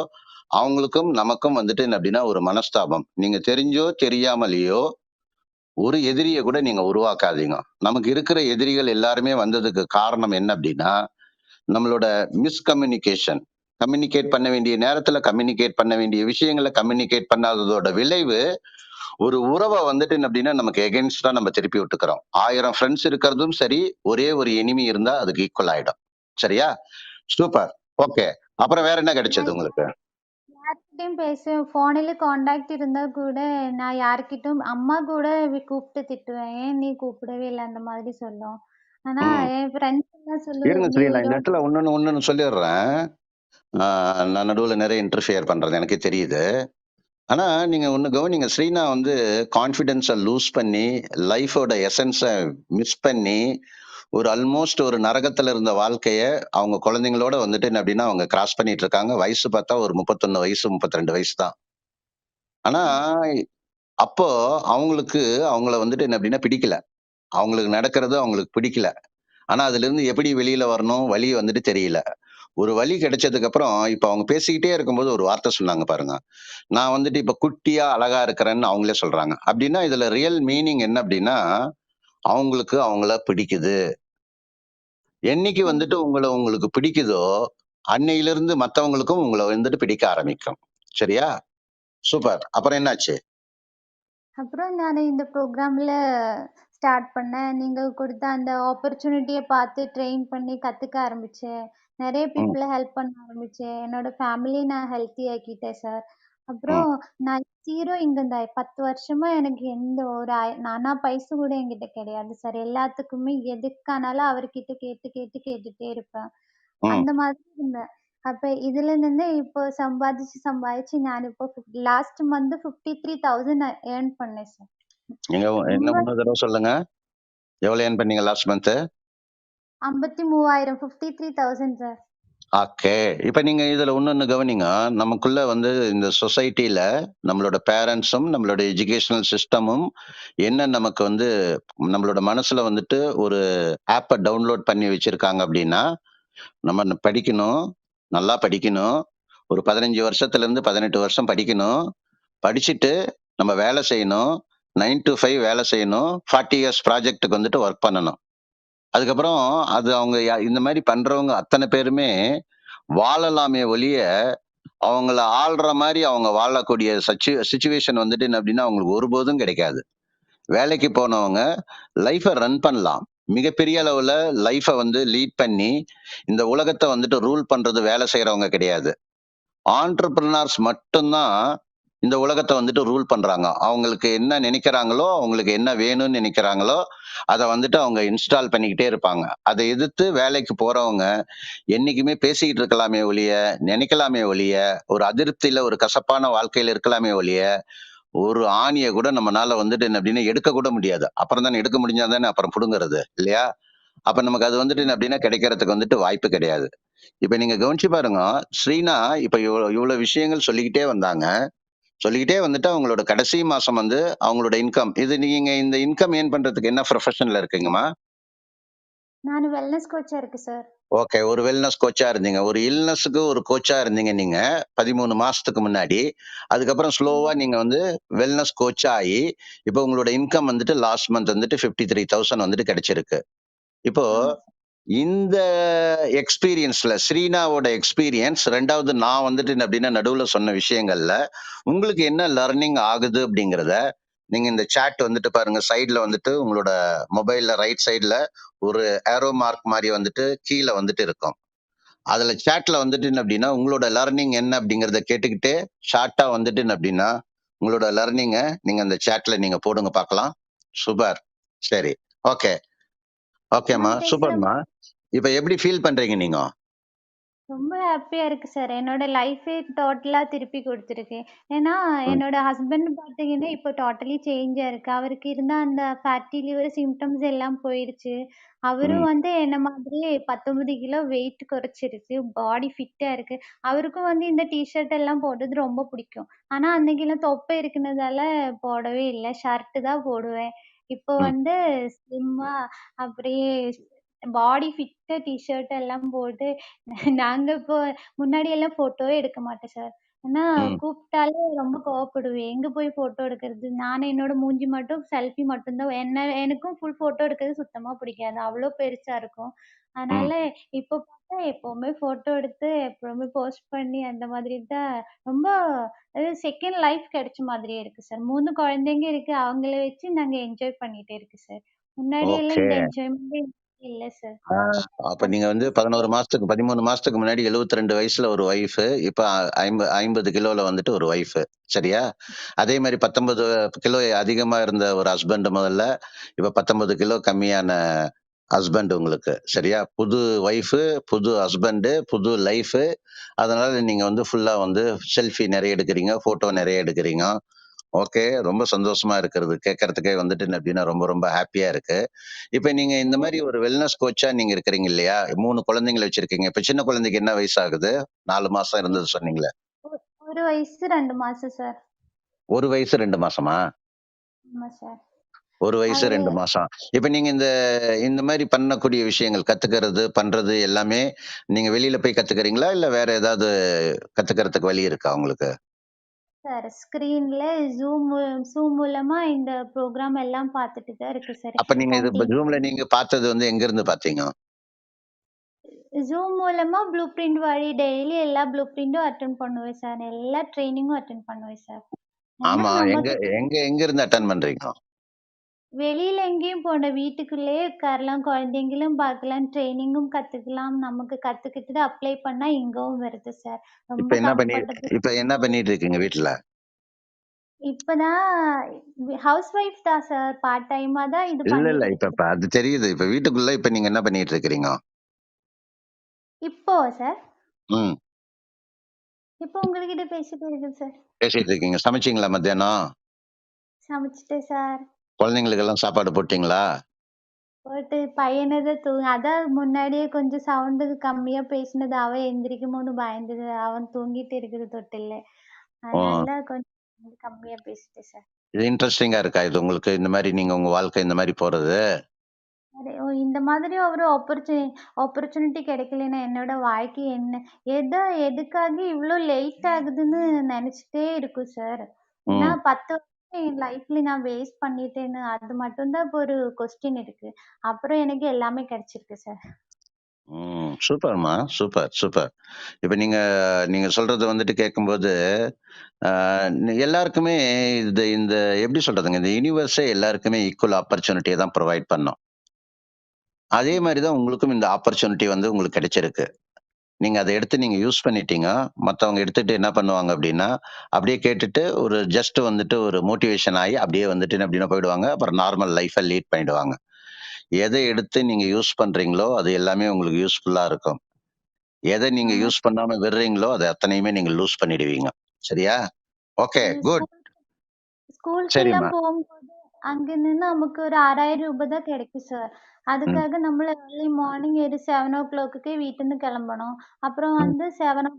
அவங்களுக்கும் நமக்கும் வந்துட்டு என்ன அப்படின்னா ஒரு மனஸ்தாபம். நீங்க தெரிஞ்சோ, தெரியாமலேயோ ஒரு எதிரிய கூட நீங்க உருவாக்காதீங்க. நமக்கு இருக்கிற எதிரிகள் எல்லாருமே வந்ததுக்கு காரணம் என்ன அப்படின்னா, நம்மளோட மிஸ்கம்யூனிகேஷன். கம்யூனிகேட் பண்ண வேண்டிய நேரத்துல கம்யூனிகேட் பண்ண வேண்டிய விஷயங்கள கம்யூனிகேட் பண்ணாததோட விளைவு, ஒரு உறவ வந்துட்டு என்ன அப்படின்னா நமக்கு எகென்ஸ்டா நம்ம திருப்பி விட்டுக்கிறோம். 1000 ஃப்ரெண்ட்ஸ் இருக்கிறதும் சரி, ஒரே ஒரு எனிமி இருந்தா அதுக்கு ஈக்குவல் ஆயிடும். சரியா? சூப்பர். ஓகே. அப்புறம் வேற என்ன கிடைச்சது நான் உங்களுக்கு? யார்கிட்டயும் ஃபோனில கான்டாக்ட் இருந்தா கூட நான் யார்கிட்டயும் அம்மா கூட கூப்பிட்டு திட்டுவேன். "ஏன் நீ கூப்பிடவே இல்ல?" அந்த மாதிரி சொல்லும். ஆனா ம். என் ஃப்ரெண்ட்ஸ் எல்லாம் இருங்க "நீ ஸ்ரீ, நான் இந்த உயிரோட இடத்துல ஒண்ணொன்னு சொல்லிடுறேன். நான் நடுவுல நிறைய இன்டர்ஃபியர் பண்றது எனக்கே தெரியுது. ஆனா நீங்க ஒண்ணு கவனிங்க. ஸ்ரீனா வந்து கான்ஃபிடன்ஸ லூஸ் பண்ணி, லைஃபோட எசன்ஸ மிஸ் பண்ணி, ஒரு ஆல்மோஸ்ட் ஒரு நரகத்துல இருந்த வாழ்க்கைய அவங்க குழந்தைங்களோட வந்துட்டு என்ன அப்படின்னா, அவங்க கிராஸ் பண்ணிட்டு இருக்காங்க. வயசு பார்த்தா ஒரு 31 வயசு, 32 வயசு தான். ஆனா, அப்போ அவங்களுக்கு அவங்கள வந்துட்டு என்ன அப்படின்னா பிடிக்கல. அவங்களுக்கு நடக்கிறது அவங்களுக்கு பிடிக்கல. ஆனா அதிலிருந்து எப்படி வெளியில வரணும்? வழி வந்துட்டு தெரியல. ஒரு வழி கிடைச்சதுக்கு அப்புறம், இப்ப அவங்க பேசிக்கிட்டே இருக்கும்போது ஒரு வார்த்தை சொன்னாங்க பாருங்க. நான் வந்துட்டு இப்ப குட்டியா, அழகா இருக்கிறேன்னு அவங்களே சொல்றாங்க. அப்படின்னா இதுல ரியல் மீனிங் என்ன அப்படின்னா, அவங்களுக்கு அவங்கள பிடிக்குது. என்னைக்கு வந்துட்டு உங்களுக்கு பிடிக்குதோ, அன்னையிலிருந்து மத்தவங்களுக்கும் உங்கள வந்துட்டு பிடிக்க ஆரம்பிக்கும். சரியா? சூப்பர். அப்புறம் என்னாச்சு? அப்புறம் நானு இந்த ப்ரோகிராம்ல ஸ்டார்ட் பண்ணேன். நீங்க குடுத்த அந்த ஆப்பர்ச்சுனிட்டிய பார்த்து ட்ரெயின் பண்ணி கத்துக்க ஆரம்பிச்சேன். நெறைய ம், பீப்பிள ஹெல்ப் பண்ண ஆரம்பிச்சேன். என்னோட ஃபேமிலிய நான் ஹெல்த்தி ஆக்கிட்டேன் சார். ம், அப்புறம் நான் 0 இன்கம் தான். 10 வருஷமா எனக்கு எந்த ஒரு நானா பைசா கூட என்கிட்ட கிடையாது சார். எல்லாத்துக்குமே எதுக்கானாலும் அவர்கிட்ட கேட்டுட்டே இருப்பேன். ம். அந்த மாதிரி இருந்தேன். அப்ப இதுல இருந்து இப்போ சம்பாதிச்சு நான் இப்போ லாஸ்ட் மந்த் 53,000 நான் ஏர்ன் பண்ணேன் சார். நீங்க என்ன ரொம்ப இன்னொரு தடவ சொல்லுங்க. எவ்வளவு ஏர்ன் பண்ணீங்க லாஸ்ட் மந்த்? 53,000 53,000 சார். ஓகே. இப்ப நீங்க இதுல இன்னொன்னு கவனிங்க. நமக்குள்ள வந்து இந்த சொசைட்டில நம்மளோட பேரண்ட்ஸும், நம்மளோட எஜுகேஷனல் சிஸ்டமும் என்ன நமக்கு வந்து நம்மளோட மனசுல வந்துட்டு ஒரு ஆப்ப டவுன்லோட் பண்ணி வச்சிருக்காங்க அப்படின்னா, நம்ம படிக்கணும், நல்லா படிக்கணும். ஒரு 15 வருஷத்துலருந்து 18 வருஷம் படிக்கணும். படிச்சுட்டு நம்ம வேலை செய்யணும். 9 டூ 5 வேலை செய்யணும். 40 இயர்ஸ் ப்ராஜெக்ட்க்கு வந்துட்டு வொர்க் பண்ணணும். அதுக்கப்புறம் அது அவங்க இந்த மாரி பண்றவங்க அத்தன பேருமே வாழலாமே ஒழிய, அவங்கள ஆள்ற மாரி அவங்க வாழக்கூடிய சிச்சுவேஷன் வந்துட்டு என்ன அப்டின்னா, அவங்களுக்கு ஒருபோதும் கிடைக்காது. வேலைக்கு போனவங்க லைஃப ரன் பண்ணலாம். மிகப்பெரிய அளவுல லைஃப வந்து லீட் பண்ணி, இந்த உலகத்த வந்துட்டு ரூல் பண்றது வேலை செய்றவங்க கிடையாது. ஆன்டர்பிரினர்ஸ் மட்டும் தான் இந்த உலகத்த வந்துட்டு ரூல் பண்றாங்க. அவங்களுக்கு என்ன நினைக்கிறாங்களோ, அவங்களுக்கு என்ன வேணும்னு நினைக்கிறாங்களோ, அத வந்துட்டு அவங்க இன்ஸ்டால் பண்ணிக்கிட்டே இருப்பாங்க. அத எதிர்த்து வேலைக்கு போறவங்க என்னைக்குமே பேசிக்கிட்டு இருக்கலாமே ஒழிய, நினைக்கலாமே ஒழிய, ஒரு அதிருப்தியில, ஒரு கசப்பான வாழ்க்கையில இருக்கலாமே ஒழிய, ஒரு ஆணிய கூட நம்மனால வந்துட்டு என்ன அப்டின்னா எடுக்க கூட முடியாது. அப்புறம் தானே எடுக்க முடிஞ்சா தானே அப்புறம் புடுங்குறது. இல்லையா? அப்ப நமக்கு அது வந்துட்டு என்ன அப்டின்னா கிடைக்கிறதுக்கு வந்துட்டு வாய்ப்பு கிடையாது. இப்ப நீங்க கவனிச்சு பாருங்க. ஸ்ரீனா இப்ப இவ்வளவு விஷயங்கள் சொல்லிக்கிட்டே வந்தாங்க. சொல்லிக்கிட்டே வந்துட்டு அவங்களோட கடைசி மாசம் வந்து அவங்களோட இன்கம். இது நீங்க இந்த இன்கம் ஏர்ன் பண்றதுக்கு என்ன ப்ரொஃபஷன்ல இருக்கீங்கம்மா? நான் வெல்னஸ் கோச்சா இருக்கு சார். ஓகே. ஒரு வெல்னஸ் கோச்சா இருந்தீங்க. ஒரு இல்னஸ்க்கு ஒரு கோச்சா இருந்தீங்க நீங்க 13 மாசத்துக்கு முன்னாடி. அதுக்கப்புறம் ஸ்லோவா ஆமா. நீங்க வந்து வெல்னஸ் கோச்சா ஆயி, இப்போ உங்களோட இன்கம் வந்துட்டு லாஸ்ட் மந்த் வந்துட்டு 53,000 வந்துட்டு கிடைச்சிருக்கு. இப்போ ஆமா சார். இந்த எக்ஸ்பீரியன்ஸ்ல ஸ்ரீனாவோட எக்ஸ்பீரியன்ஸ் 2வது நான் வந்துட்டு என்ன அப்படின்னா நடுவுல சொன்ன விஷயங்கள்ல உங்களுக்கு என்ன லர்னிங் ஆகுது அப்படிங்கிறத நீங்க இந்த சாட் வந்துட்டு பாருங்க சைடுல வந்துட்டு உங்களோட மொபைல்ல ரைட் சைடுல ஒரு ஏரோ மார்க் மாதிரி வந்துட்டு கீழே வந்துட்டு இருக்கும். அதுல சாட்ல வந்துட்டு என்ன அப்படின்னா உங்களோட லர்னிங் என்ன அப்படிங்கறத கேட்டுக்கிட்டே ஷார்ட்டா வந்துட்டு என்ன அப்படின்னா உங்களோட லர்னிங்க நீங்க அந்த சாட்ல நீங்க போடுங்க பார்க்கலாம். சூப்பர். சரி. ஓகே. ஓகேம்மா, நான் பேசுற சூப்பர்மா. இப்ப எப்படி ஃபீல் பண்றீங்க நீங்க? ரொம்ப ஹாப்பியா இருக்கு சார். என்னோட லைஃபே டோட்டலா திருப்பி குடுத்துருக்கு. ஏன்னா, ம், என்னோட ஹஸ்பண்ட் பார்த்தீங்கன்னா, இப்போ டோட்டலி சேஞ்சா இருக்கு. அவருக்கு இருந்த அந்த ஃபேட்டி லிவர் சிம்ப்டம்ஸ் எல்லாம் போயிருச்சு. அவரும் ம், வந்து என்ன மாதிரியே 19 கிலோ வெயிட் குறைச்சிருச்சு. பாடி ஃபிட்டா இருக்கு. அவருக்கும் வந்து இந்த டீ ஷர்ட் எல்லாம் போடுறது ரொம்ப பிடிக்கும். ஆனா, அன்னைக்கெல்லாம் தொப்பை இருக்குனதால போடவே இல்ல. ஷர்ட் தான் போடுவேன். இப்போ ம், வந்து ஸ்லிம்மா அப்படியே பாடி ஃபிட்டா டீ ஷர்ட் எல்லாம் போட்டு நாங்க இப்போ முன்னாடி எல்லாம் ஃபோட்டோவே எடுக்க மாட்டேன் சார். ஏன்னா ம், கூப்பிட்டாலே ரொம்ப கோவப்படுவேன். எங்க போய் ஃபோட்டோ எடுக்கிறது? நானும் என்னோட மூஞ்சி மட்டும் செல்ஃபி மட்டும் தான் எனக்கும் ஃபுல் ஃபோட்டோ எடுக்கிறது சுத்தமா பிடிக்காது. அவ்ளோ பெருசா இருக்கும். ம். அதனால இப்போ பார்த்தா எப்பவுமே ஃபோட்டோ எடுத்து எப்பவுமே போஸ்ட் பண்ணி அந்த மாதிரி தான் ரொம்ப செகண்ட் லைஃப் கிடைச்ச மாதிரியே இருக்கு சார். 3 குழந்தைங்க இருக்கு. அவங்கள வச்சு நாங்க என்ஜாய் பண்ணிட்டே இருக்கு சார். முன்னாடி எல்லாம் ஓகே. இந்த என்ஜாய்மென்ட்டே இல்ல சார். ஆ, அப்ப நீங்க வந்து 11 மாசத்துக்கு 13 மாசத்துக்கு முன்னாடி 72 வயசுல ஒரு ஒய்ஃப், இப்ப 50 கிலோல வந்துட்டு ஒரு ஒய்ஃப். சரியா? அதே மாரி 19 கிலோ அதிகமா இருந்த ஒரு ஹஸ்பண்ட் முதல்ல, இப்ப 19 கிலோ கம்மியான ஹஸ்பண்ட் உங்களுக்கு. சரியா? புது ஒய்ஃப், புது ஹஸ்பண்ட், புது லைஃப். அதனால நீங்க வந்து ஃபுல்லா வந்து செல்ஃபி நெறைய எடுக்கிறீங்க, போட்டோ நெறைய எடுக்கிறீங்க. ஓகே. ரொம்ப சந்தோஷமா இருக்கிறது. கேட்கறதுக்கே வந்துட்டு என்ன அப்படின்னா ரொம்ப ரொம்ப ஹேப்பியா இருக்கு. இப்ப நீங்க இந்த மாரி ஒரு வெல்னஸ் கோச்சா நீங்க இருக்கிறீங்க இல்லையா? 3 குழந்தைங்கள வச்சிருக்கீங்க. இப்ப சின்ன குழந்தைக்கு என்ன வயசு ஆகுது? 4 மாசம் இருந்தது இப்போ சொன்னீங்களே. ஒ 1 வயசு 2 மாசம் சார். 1 வயசு 2 மாசமா? ஆமா சார். 1 வயசு அது 2 மாசம். இப்ப நீங்க இந்த இந்த மாரி பண்ணக்கூடிய விஷயங்கள் கத்துக்கிறது, பண்றது எல்லாமே நீங்க வெளியில போய் கத்துக்கிறீங்களா? இல்ல வேற ஏதாவது கத்துக்கிறதுக்கு வழி இருக்கா உங்களுக்கு? சார் ஸ்க்ரீன்ல Zoom மூலமா இந்த ப்ரோகிராம் எல்லாம் பார்த்துட்டு தான் இருக்கு சார். அப்ப நீங்க இது கன்டின்யூ Zoomல நீங்க பார்த்தது வந்து எங்க இருந்து பார்த்தீங்க? Zoom மூலமா ப்ளூ பிரிண்ட் வழி டெய்லி எல்லா ப்ளூ பிரிண்டும் அட்டெண்ட் பண்ணுவேன் சார். எல்லா ட்ரெய்னிங்கும் அட்டெண்ட் பண்ணுவேன் சார். ஏன்னா ஆமா. எங்க நமக்கு எங்க எங்க இருந்து அட்டெண்ட் பண்றீங்க? வெளியில எங்கேயும் போണ്ട வீட்டுக்குள்ளேயே உட்காரலாம், குழந்தைங்களும் பார்க்கலாம், ட்ரெய்னிங்கும் கத்துக்கலாம். நமக்கு கத்துக்கிட்டது அப்ளை பண்ணா இங்கவும் வருது சார். இப்ப ரொம்ப என்ன பண்ணி கம்ஃபர்டபுள். இப்ப என்ன பண்ணிட்டு இருக்கீங்க வீட்ல? இப்பதான் ஹவுஸ் ஒய்ஃப் தான் சார். பார்ட் டைமா தான் இது இல்ல, இல்ல. பண்ணிட்டு இப்ப இருக்கேன். இப்ப அது தெரியுது. இப்ப வீட்டுக்குள்ள இப்ப நீங்க என்ன பண்ணிட்டு இருக்கிறீங்க? இப்போவா சார்? ம். இப்போ உங்ககிட்ட பேசிட்டு இருக்கேன் சார். பேசிட்டு இருக்கீங்க. சமைச்சீங்களா மத்தியானம்? சமைச்சுட்டேன் சார். குழந்தைங்களுக்கெல்லாம் சாப்பாடு போட்டீங்களா? போட்டு பையனத அதான் முன்னாடியே கொஞ்சம் சவுண்டு கம்மியா பேசினது. அவன் எந்திரிக்குமோன்னு பயந்தது. அவன் தூங்கிட்டு இருக்குது தொட்டில்ல. ஓ! அதனால கொஞ்சம் கம்மியா பேசிட்டேன் சார். இது இன்ட்ரஸ்டிங்கா இருக்கா இது உங்களுக்கு? இந்த மாரி நீங்க உங்க வாழ்க்கை இந்த மாரி போறது? சரி. இந்த மாதிரி ஒரு ஆப்பர்ச்சுனிட்டி கிடைக்கலன்னா என்னோட வாழ்க்கை என்ன? எதுக்காக இவ்ளோ லேட் ஆகுதுன்னு நெனச்சுட்டே இருக்கும் சார். ஏன்னா ம். 10 வருஷம் என் லைஃப்ல நான் வேஸ்ட் பண்ணிட்டேன்னு அது மட்டும் தான் இப்போ ஒரு கொஸ்டின் இருக்கு. அப்புறம் எனக்கு எல்லாமே கிடைச்சிருக்கு சார். ம். சூப்பர்மா. Super, super. இப்ப நீங்க நீங்க சொல்றது வந்துட்டு கேட்கும்போது, ஆ எல்லாருக்குமே இது இந்த எப்படி சொல்றதுங்க? இந்த யுனிவர்ஸே எல்லாருக்குமே ஈக்குவல் ஆப்பர்ச்சுனிட்டிய தான் புரொவைட் பண்ணும். அதே மாரி தான் உங்களுக்கும் இந்த ஆப்பர்ச்சுனிட்டி வந்து உங்களுக்கு கிடைச்சிருக்கு. நீங்க அத எடுத்து நீங்க யூஸ் பண்ணிட்டீங்க. மத்தவங்க எடுத்துட்டு என்ன பண்ணுவாங்க அப்டின்னா, அப்படியே கேட்டுட்டு ஒரு ஜஸ்ட் வந்துட்டு ஒரு மோட்டிவேஷன் ஆயி அப்படியே வந்துட்டு என்ன அப்படின்னா போயிடுவாங்க. அப்புறம் நார்மல் லைஃப்ப லீட் பண்ணிடுவாங்க. எத எடுத்து நீங்க யூஸ் பண்றீங்களோ, அது எல்லாமே உங்களுக்கு யூஸ்ஃபுல்லா இருக்கும். எத நீங்க ஆமா. யூஸ் பண்ணாம விடுறீங்களோ, அது அத்தனையுமே நீங்க லூஸ் பண்ணிடுவீங்க. சரியா? ஓகே, அது குட். ஸ்கூலுக்கெல்லாம் சரிம்மா. போகும்போது, அங்க நின்னு நமக்கு ஒரு ரூ. 6,000 தான் கிடைக்கும் சார். அதுக்காக நம்மள ஏர்லி மார்னிங் ஒரு 7:00க்கே வீட்டிருந்து கிளம்பணும். அப்புறம் ம். வந்து 7:00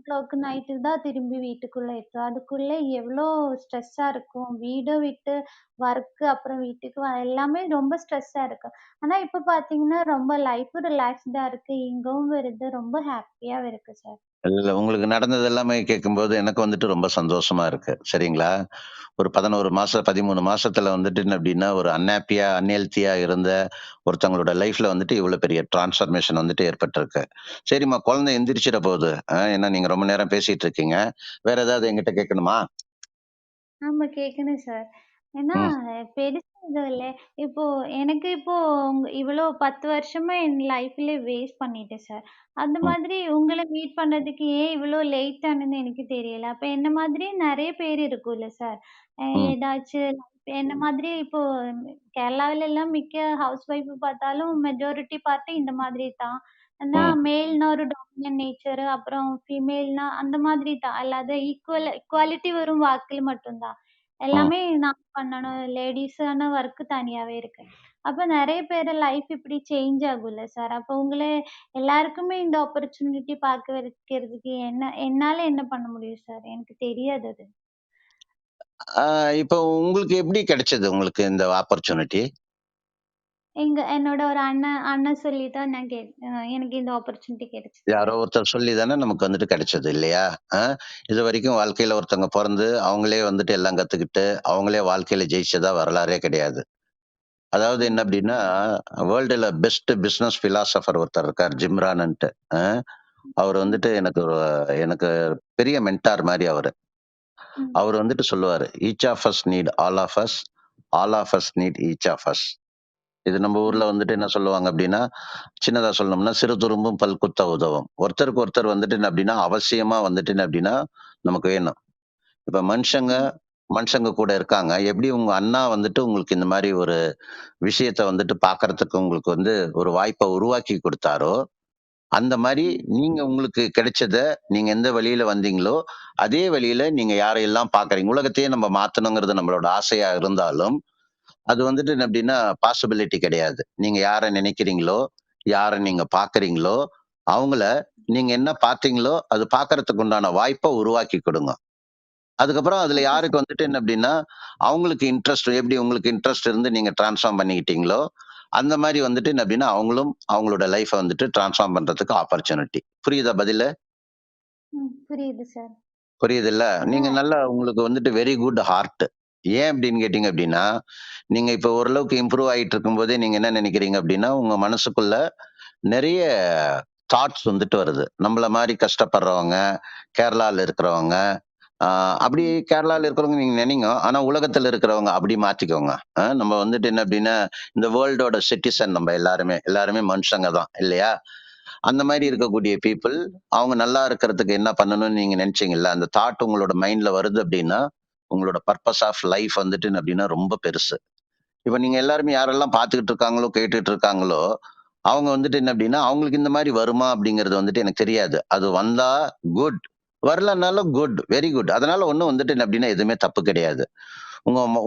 நைட்டு தான் திரும்பி வீட்டுக்குள்ள எத்தும். அதுக்குள்ள எவ்ளோ ஸ்ட்ரெஸ்ஸா இருக்கும். வீட விட்டு ஒர்க் அப்புறம் வீட்டுக்கு எல்லாமே ரொம்ப ஸ்ட்ரெஸ்ஸா இருக்கு. ஆனா இப்ப பார்த்தீங்கன்னா, ரொம்ப லைஃப் ரிலாக்ஸ்டா இருக்கு. இங்கவும் வருது. ரொம்ப ஹேப்பியாவும் இருக்கு சார். இல்ல உங்களுக்கு நடந்தது எல்லாமே கேட்கும்போது எனக்கு வந்துட்டு ரொம்ப சந்தோஷமா இருக்கு. சரிங்களா? ஒரு 11 மாசம், 13 மாசத்துல வந்துட்டு என்ன அப்டின்னா, ஒரு அன்ஹேப்பியா, அன்ஹெல்த்தியா இருந்த ஒருத்தவங்களோட லைஃப்ல வந்துட்டு இவ்வளோ பெரிய டிரான்ஸ்ஃபர்மேஷன் வந்துட்டு ஏற்பட்டிருக்கு. சரிம்மா, குழந்தை எந்திரிச்சிற போகுது. ஏன்னா நீங்க ரொம்ப நேரம் பேசிட்டு இருக்கீங்க. வேற ஏதாவது என்கிட்ட கேட்கணுமா? ஆமா கேட்கணும் சார். ஏன்னா ம், பெருசா எதுவும் இல்ல. இப்போ எனக்கு இப்போ இவ்வளோ 10 வருஷமா என் லைஃப்ல வேஸ்ட் பண்ணிட்டேன் சார். அந்த ம், மாதிரி உங்கள மீட் பண்ணதுக்கு ஏன் இவ்வளோ லேட் ஆனதுன்னு எனக்கு தெரியல. அப்ப என்ன மாதிரி நெறைய பேர் இருக்கும்ல சார். ம், ஏதாச்சும் என்ன மாதிரி இப்போ கேரளாவில எல்லாம் மிக்க ஹவுஸ் ஒய்ஃப் பார்த்தாலும் மெஜாரிட்டி பார்ட்டி இந்த மாதிரி தான். ஆனா ம், மேல்னா ஒரு டாமினன்ட் நேச்சர் அப்புறம் ஃபீமேல்னா அந்த மாதிரி தான். அல்லாத ஈக்குவாலிட்டி வெறும் வாக்குல மட்டும் தான். ம். எல்லாமே நான் பண்ணணும். லேடீஸான ஒர்க் தனியாவே இருக்கு. அப்ப நெறைய பேரு லைஃப் இப்படி சேஞ்ச் ஆகும்ல சார். அப்போ எல்லாருக்குமே இந்த ஆப்பர்ச்சுனிட்டி பார்க்க வைக்கிறதுக்கு என்னால என்ன பண்ண முடியும் சார்? எனக்கு தெரியாது அது. ஆ இப்போ உங்களுக்கு எப்படி கிடைச்சது உங்களுக்கு இந்த ஆப்பர்ச்சுனிட்டி? என்னோட ஒரு அண்ணன் சொல்லி தான் நான் எனக்கு இந்த ஆப்பர்ச்சுனிட்டி கிடைச்சது யாரோ சார். ஒருத்தர் சொல்லி தானே நமக்கு வந்துட்டு கிடைச்சது இல்லையா? ஆ? இதுவரைக்கும் வாழ்க்கையில ஒருத்தவங்க பொறந்து, அவங்களே வந்துட்டு எல்லாம் கத்துக்கிட்டு, அவங்களே வாழ்க்கையில ஜெயிச்சதா வரலாறே கிடையாது. அதாவது என்ன ம். அப்டின்னா, வேர்ல்டுல பெஸ்ட் பிசினஸ் பிலாசபர் ஒருத்தர் இருக்கார். ஜிம் ரான்ன்ட்டு. அ அவரு ம். வந்துட்டு எனக்கு பெரிய மென்டார் மாரி அவரு. ம். அவரு வந்துட்டு சொல்லுவாரு, "each of us need all of us, all of us need each of us." இது நம்ம ஊர்ல ம். வந்துட்டு என்ன சொல்லுவாங்க அப்டின்னா, சின்னதா சொல்லணும்னா, "சிறு துரும்பும் பல் குத்த உதவும்." ஒருத்தருக்கு ஒருத்தர் வந்துட்டு என்ன அப்டின்னா, அவசியமா வந்துட்டு என்ன அப்டின்னா, நமக்கு வேணும். இப்ப மனுஷங்க ம். மனுஷங்க கூட இருக்காங்க. எப்படி உங்க அண்ணா வந்துட்டு உங்களுக்கு இந்த மாரி ஒரு விஷயத்த வந்துட்டு பார்க்கறதுக்கு உங்களுக்கு வந்து ஒரு வாய்ப்ப உருவாக்கி குடுத்தாரோ, அந்த மாரி ம். நீங்க உங்களுக்கு கிடைச்சத நீங்க எந்த வழியில வந்தீங்களோ, அதே வழியில நீங்க யாரையெல்லாம் பார்க்குறீங்க உலகத்தையே நம்ம மாத்தணுங்கிறது நம்மளோட ஆசையா இருந்தாலும், அது வந்துட்டு என்ன எப்படின்னா பாசிபிலிட்டி கிடையாது. நீங்க யார நினைக்கிறீங்களோ, யார நீங்க பார்க்குறீங்களோ, அவங்கள நீங்க என்ன பார்த்தீங்களோ, அது பார்க்கறதுக்கு உண்டான வாய்ப்ப உருவாக்கி குடுங்க. அதுக்கப்புறம் அதுல ஓகே யாருக்கு சார். வந்துட்டு என்ன அப்படின்னா, அவங்களுக்கு இன்ட்ரெஸ்ட் எப்படி உங்களுக்கு இன்ட்ரெஸ்ட் இருந்து நீங்க ட்ரான்ஸ்ஃபார்ம் பண்ணிக்கிட்டீங்களோ, அந்த மாரி வந்துட்டு என்ன அப்படின்னா, அவங்களும் அவங்களோட லைஃப்ப வந்துட்டு ட்ரான்ஸ்ஃபார்ம் பண்றதுக்கு ஆப்பர்ச்சுனிட்டி. புரியுதா பதிலு? புரியுது சார். புரியுதுல்ல? ஏன்னா நீங்க நல்லா உங்களுக்கு வந்துட்டு வெரி குட் ஹார்ட். ஏன் அப்படின்னு கேட்டீங்க அப்படின்னா, நீங்க இப்ப ஓரளவுக்கு இம்ப்ரூவ் ஆயிட்டு இருக்கும்போதே நீங்க என்ன நினைக்கிறீங்க அப்படின்னா, உங்க மனசுக்குள்ள நெறைய தாட்ஸ் வந்துட்டு வருது. நம்மள மாரி கஷ்டப்படுறவங்க, கேரளால இருக்கிறவங்க, ஆ அப்படி ம். கேரளால இருக்கிறவங்க நீங்க நெனைங்க. ஆனா உலகத்துல இருக்கிறவங்க அப்படி மாத்திக்கோங்க. நம்ம வந்துட்டு என்ன அப்படின்னா, இந்த வேர்ல்டோட சிட்டிசன் நம்ம எல்லாருமே. எல்லாருமே மனுஷங்க தான் இல்லையா? அந்த மாரி ம். இருக்கக்கூடிய பீப்பிள், அவங்க நல்லா இருக்கிறதுக்கு என்ன பண்ணணும்னு நீங்க நெனச்சீங்கல்ல, அந்த தாட் உங்களோட மைண்ட்ல வருது அப்படின்னா, உங்களோட பர்ப்பஸ் ஆஃப் லைஃப் வந்துட்டு என்ன அப்படின்னா ரொம்ப பெருசு. இப்ப நீங்க எல்லாருமே யாரெல்லாம் பார்த்துக்கிட்டு இருக்காங்களோ, கேட்டுட்டு இருக்காங்களோ, அவங்க வந்துட்டு என்ன அப்படின்னா, அவங்களுக்கு இந்த மாரி வருமா அப்படிங்கிறது வந்துட்டு எனக்கு தெரியாது. அது வந்தா குட். வரலனாலும் குட். Very good. அதனால ஒண்ணும் வந்துட்டு என்ன அப்படின்னா எதுவுமே தப்பு கிடையாது.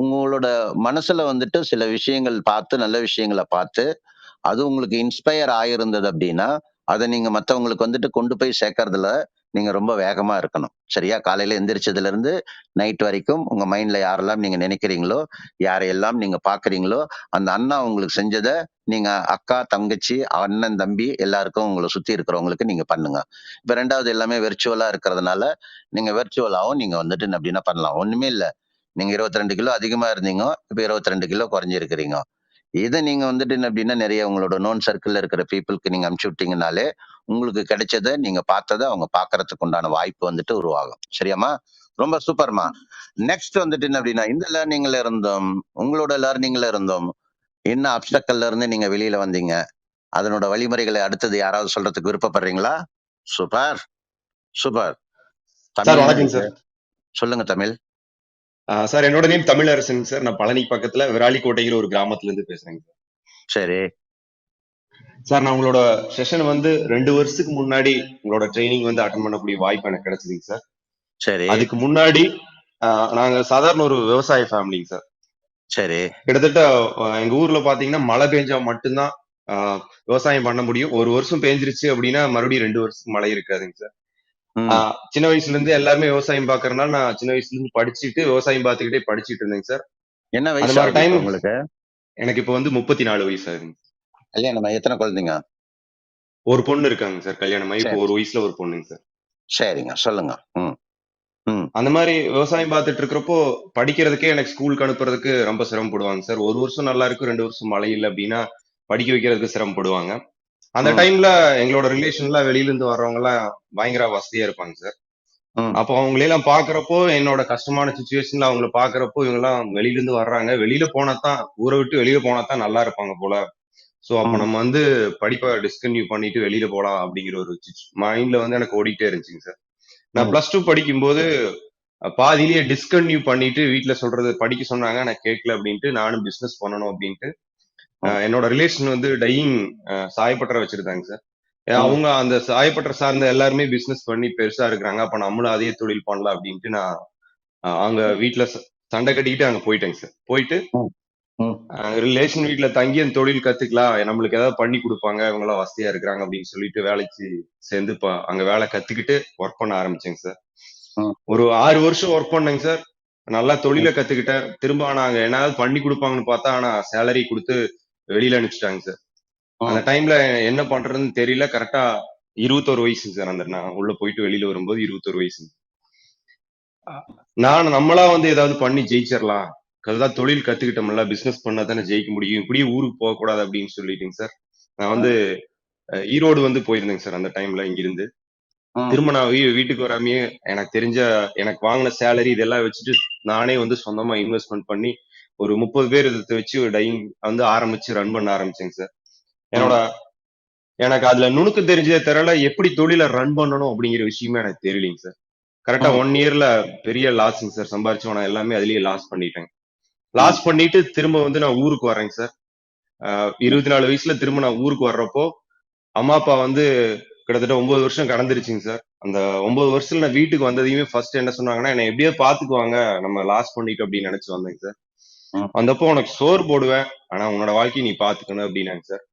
உங்களோட மனசுல வந்துட்டு சில விஷயங்கள் பார்த்து, நல்ல விஷயங்கள பார்த்து, அது உங்களுக்கு இன்ஸ்பயர் ஆயிருந்தது அப்படின்னா, அத நீங்க மத்தவங்களுக்கு வந்துட்டு கொண்டு போய் சேர்க்கறதுல நீங்க ரொம்ப வேகமா இருக்கணும். சரியா? காலையில எந்திரிச்சதுலருந்து நைட் வரைக்கும் உங்க மைண்ட்ல யாரெல்லாம் நீங்க நினைக்கிறீங்களோ, யாரையெல்லாம் நீங்க பார்க்கிறீங்களோ, அந்த அண்ணா உங்களுக்கு செஞ்சத நீங்க அக்கா, தங்கச்சி, அண்ணன், தம்பி எல்லாருக்கும் உங்கள சுத்தி இருக்கிறவங்களுக்கு நீங்க பண்ணுங்க. இப்ப 2வது எல்லாமே விர்ச்சுவலா இருக்கிறதுனால, நீங்க விர்ச்சுவலாவும் நீங்க வந்துட்டு என்ன அப்படின்னா பண்ணலாம். ஒண்ணுமே இல்ல. நீங்க 22 கிலோ அதிகமா இருந்தீங்க. இப்ப 22 கிலோ குறைஞ்சிருக்கிறீங்க. இத நீங்க வந்துட்டு என்ன அப்படின்னா, நெறைய உங்களோட நோன் சர்க்கிள்ல இருக்கிற பீப்பிள்க்கு நீங்க அனுப்பிச்சு விட்டீங்கன்னாலே, உங்களுக்கு கிடைச்சத, நீங்க பார்த்தத அவங்க பார்க்கறதுக்கு உண்டான வாய்ப்பு வந்துட்டு உருவாகும். சரியாம்மா? ரொம்ப சூப்பர்ம்மா. ம். நெக்ஸ்ட் வந்துட்டு என்ன அப்படின்னா, இந்த லேர்னிங்ல இருந்தும், உங்களோட லேர்னிங்ல இருந்தும், என்ன அப்ஸ்டக்கல்ல இருந்து நீங்க வெளியில வந்தீங்க? அதனோட வழிமுறைகளை அடுத்தது யாராவது சொல்றதுக்கு விருப்பப்படுறீங்களா? Super, super. சார் தமிழ்னு வணக்கங்க இருக்கு. சார். சொல்லுங்க தமிழ். சார் என்னோட நேம் தமிழரசன் சார். நான் பழனி பக்கத்துல விராலிக்கோட்டைங்கிற ஒரு கிராமத்துல இருந்து பேசுறேங்க சார். சரி, சார் நான் உங்களோட செஷன் வந்து 2 வருஷத்துக்கு முன்னாடி உங்களோட ட்ரைனிங் வந்து அட்டன் பண்ணக்கூடிய வாய்ப்பு எனக்கு கிடைச்சதுங்க சார். சரி, அதுக்கு முன்னாடி நாங்க சாதாரண ஒரு விவசாய ஃபேமிலிங்க சார். சரி. கிட்டத்தட்ட எங்க ஊர்ல பாத்தீங்கன்னா மழை பெஞ்சா மட்டும்தான் விவசாயம் பண்ண முடியும். ஒரு வருஷம் பேஞ்சிருச்சு அப்படின்னா மறுபடியும் 2 வருஷத்துக்கு மழை இருக்காதுங்க சார். ம். சின்ன வயசுல இருந்து எல்லாருமே விவசாயம் பாக்குறதுனால நான் சின்ன வயசுல இருந்து படிச்சுட்டு விவசாயம் பார்த்துக்கிட்டே படிச்சுட்டு இருந்தேங்க சார். என்ன அந்த வயசு மாதிரி ஆகுது டைம் இப்ப உங்களுக்கு? எனக்கு இப்ப வந்து 34 வயசு ஆகுதுங்க. கல்யாணமா? எத்தனை குழந்தைங்க? ஒரு பொண்ணு இருக்காங்க சார். கல்யாணம் ஆகி இப்போ சரி, 1 வயசுல ஒரு பொண்ணுங்க சார். சரிங்க. சொல்லுங்க. ம், ம், அந்த மாதிரி விவசாயம் பார்த்துட்டு இருக்கிறப்போ படிக்கிறதுக்கே எனக்கு ஸ்கூலுக்கு அனுப்புறதுக்கு ரொம்ப சிரமப்படுவாங்க சார். ஒரு வருஷம் நல்லா இருக்கு, 2 வருஷம் மழை இல்லை அப்படின்னா படிக்க வைக்கிறதுக்கு சிரமப்படுவாங்க. அந்த ம், டைம்ல எங்களோட ரிலேஷன்ல வெளியில இருந்து வர்றவங்க எல்லாம் பயங்கர வசதியா இருப்பாங்க சார். ம், அப்போ அவங்களெல்லாம் பாக்குறப்போ என்னோட கஷ்டமான சுச்சுவேஷன்ல அவங்கள பாக்குறப்போ இவங்க எல்லாம் வெளியில இருந்து வர்றாங்க, வெளியில போனாதான் ஊரை விட்டு வெளியில போனாதான் நல்லா இருப்பாங்க போல. சோ அப்ப ம், நம்ம வந்து படிப்பை டிஸ்கன்டினியூ பண்ணிட்டு வெளியில போலாம் அப்படிங்கிற ஒரு மைண்ட்ல வந்து எனக்கு ஓடிட்டே இருந்துச்சுங்க சார். நான் ம், +2 படிக்கும்போது பாதியிலேயே டிஸ்கன்டினியூ பண்ணிட்டு வீட்ல சொல்றது படிக்க சொன்னாங்க, நான் கேட்கல அப்படின்ட்டு நானும் பிசினஸ் பண்ணணும் அப்படின்ட்டு ம், என்னோட ரிலேஷன் வந்து டையிங் சாயப்பட்டறை வச்சிருக்காங்க சார். ம், அவங்க அந்த சாயப்பட்டறை சார்ந்த எல்லாருமே பிசினஸ் பண்ணி பெருசா இருக்கிறாங்க. அப்ப நம்மளும் அதே தொழில் பண்ணலாம் அப்படின்ட்டு நான் அங்க வீட்ல சண்டை கட்டிக்கிட்டு அங்க போயிட்டேங்க சார். போயிட்டு ம், ம், ரிலேஷன் வீட்ல தங்கி அந்த தொழில் கத்துக்கலாம், நம்மளுக்கு ஏதாவது பண்ணி கொடுப்பாங்க, இவங்க எல்லாம் வசதியா இருக்கிறாங்க அப்படின்னு சொல்லிட்டு வேலைக்கு சேர்ந்து அங்க வேலை கத்துக்கிட்டு ஒர்க் பண்ண ஆரம்பிச்சேங்க சார். ம், ஒரு 6 வருஷம் ஒர்க் பண்ணேங்க சார். நல்லா ம், தொழிலை கத்துக்கிட்டேன். திரும்ப நாங்க என்னாவது பண்ணி கொடுப்பாங்கன்னு பார்த்தா ஆனா சேலரி கொடுத்து வெளியில அனுப்பிச்சிட்டாங்க சார். அந்த ம், டைம்ல என்ன பண்றதுன்னு தெரியல. கரெக்டா 21 வயசுங்க சார். அந்த நான் உள்ள போயிட்டு வெளியில வரும்போது 21 வயசு. நம்மளா வந்து ஏதாவது பண்ணி ஜெயிச்சிடலாம், அதுதான் தொழில் கத்துக்கிட்டோம்ல, பிசினஸ் பண்ணா தானே ஜெயிக்க முடியும், இப்படியே ஊருக்கு போக கூடாது அப்படின்னு சொல்லிட்டுங்க சார். நான் வந்து ஈரோடு வந்து போயிருந்தேங்க சார் அந்த டைம்ல இங்கிருந்து. ம், திரும்ப நான் வீட்டுக்கு வராமயே எனக்கு தெரிஞ்ச எனக்கு வாங்கின சேலரி இதெல்லாம் வச்சுட்டு நானே வந்து சொந்தமா இன்வெஸ்ட்மெண்ட் பண்ணி ஒரு 30 பேர் இதை வச்சு ஒரு டைம் வந்து ஆரம்பிச்சு ரன் பண்ண ஆரம்பிச்சேங்க சார். என்னோட ம், எனக்கு அதுல நுணுக்கு தெரிஞ்சதே தெரியல, எப்படி தொழிலை ரன் பண்ணணும் அப்படிங்கிற விஷயமே எனக்கு தெரியலைங்க சார். கரெக்டா ம், 1 இயர்ல பெரிய லாஸ்ங்க சார். சம்பாரிச்சு நான் எல்லாமே அதுலயே லாஸ் பண்ணிட்டேன். ம், லாஸ் பண்ணிட்டு திரும்ப வந்து நான் ஊருக்கு வரேங்க சார். ம், 24 வயசுல திரும்ப நான் ஊருக்கு வர்றப்போ அம்மா அப்பா வந்து கிட்டத்தட்ட 9 வருஷம் கடந்துருச்சுங்க சார். அந்த 9 வருஷத்துல நான் வீட்டுக்கு வந்ததையுமே ஃபர்ஸ்ட் என்ன சொன்னாங்கன்னா, என்னை எப்படியோ பாத்துக்குவாங்க, நம்ம லாஸ் பண்ணிட்டோம் அப்படின்னு நினைச்சு வந்தேங்க சார். ம், வந்தப்போ உனக்கு சோறு போடுவேன், ஆனா உன்னோட வாழ்க்கையை நீ பாத்துக்கணும் அப்படின்னாங்க சார்.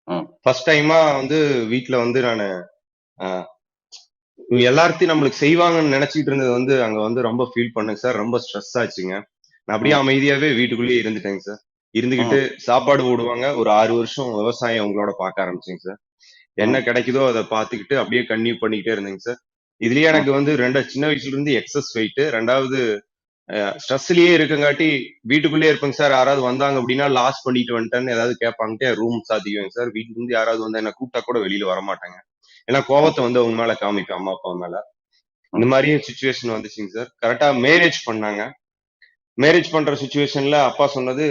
ம், ஃபர்ஸ்ட் டைமா வந்து வீட்டுல வந்து நான் எல்லாத்தையும் நம்மளுக்கு செய்வாங்கன்னு நினைச்சிட்டு இருந்தது வந்து அங்க வந்து ரொம்ப ஃபீல் பண்ணேங்க சார். ரொம்ப ஸ்ட்ரெஸ் ஆச்சுங்க. நான் அப்படியே ம், அமைதியாவே வீட்டுக்குள்ளேயே இருந்துட்டேங்க சார். இருந்துகிட்டு ம், சாப்பாடு போடுவாங்க. ஒரு 6 வருஷம் விவசாயம் உங்களோட பார்க்க ஆரம்பிச்சேங்க சார். என்ன ம், கிடைக்குதோ அதை பார்த்துக்கிட்டு அப்படியே கன்டினியூ பண்ணிக்கிட்டே இருந்தேங்க சார். இதுலயே ம், எனக்கு வந்து சின்ன வயசுல இருந்து எக்ஸஸ் வெயிட், ரெண்டாவது ஸ்ட்ரெஸ்லயே இருக்கங்காட்டி வீட்டுக்குள்ளேயே இருப்பேங்க சார். யாராவது வந்தாங்க அப்படின்னா லாஸ் பண்ணிட்டு வந்துட்டேன்னு ஏதாவது கேட்பாங்கட்டு ரூம் சாத்திக்குவேங்க சார். வீட்டுல இருந்து யாராவது வந்து என்ன கூப்பிட்டா கூட வெளியில வர மாட்டாங்க. ஏன்னா ம், கோவத்தை வந்து அவங்க மேல காமிப்பேன், அம்மா அப்பா மேல. இந்த ம், மாதிரியே சுச்சுவேஷன் வந்துச்சுங்க சார். கரெக்டா மேரேஜ் பண்ணாங்க. மேரேஜ் பண்ற சுச்சுவேஷன்ல அப்பா சொன்னது,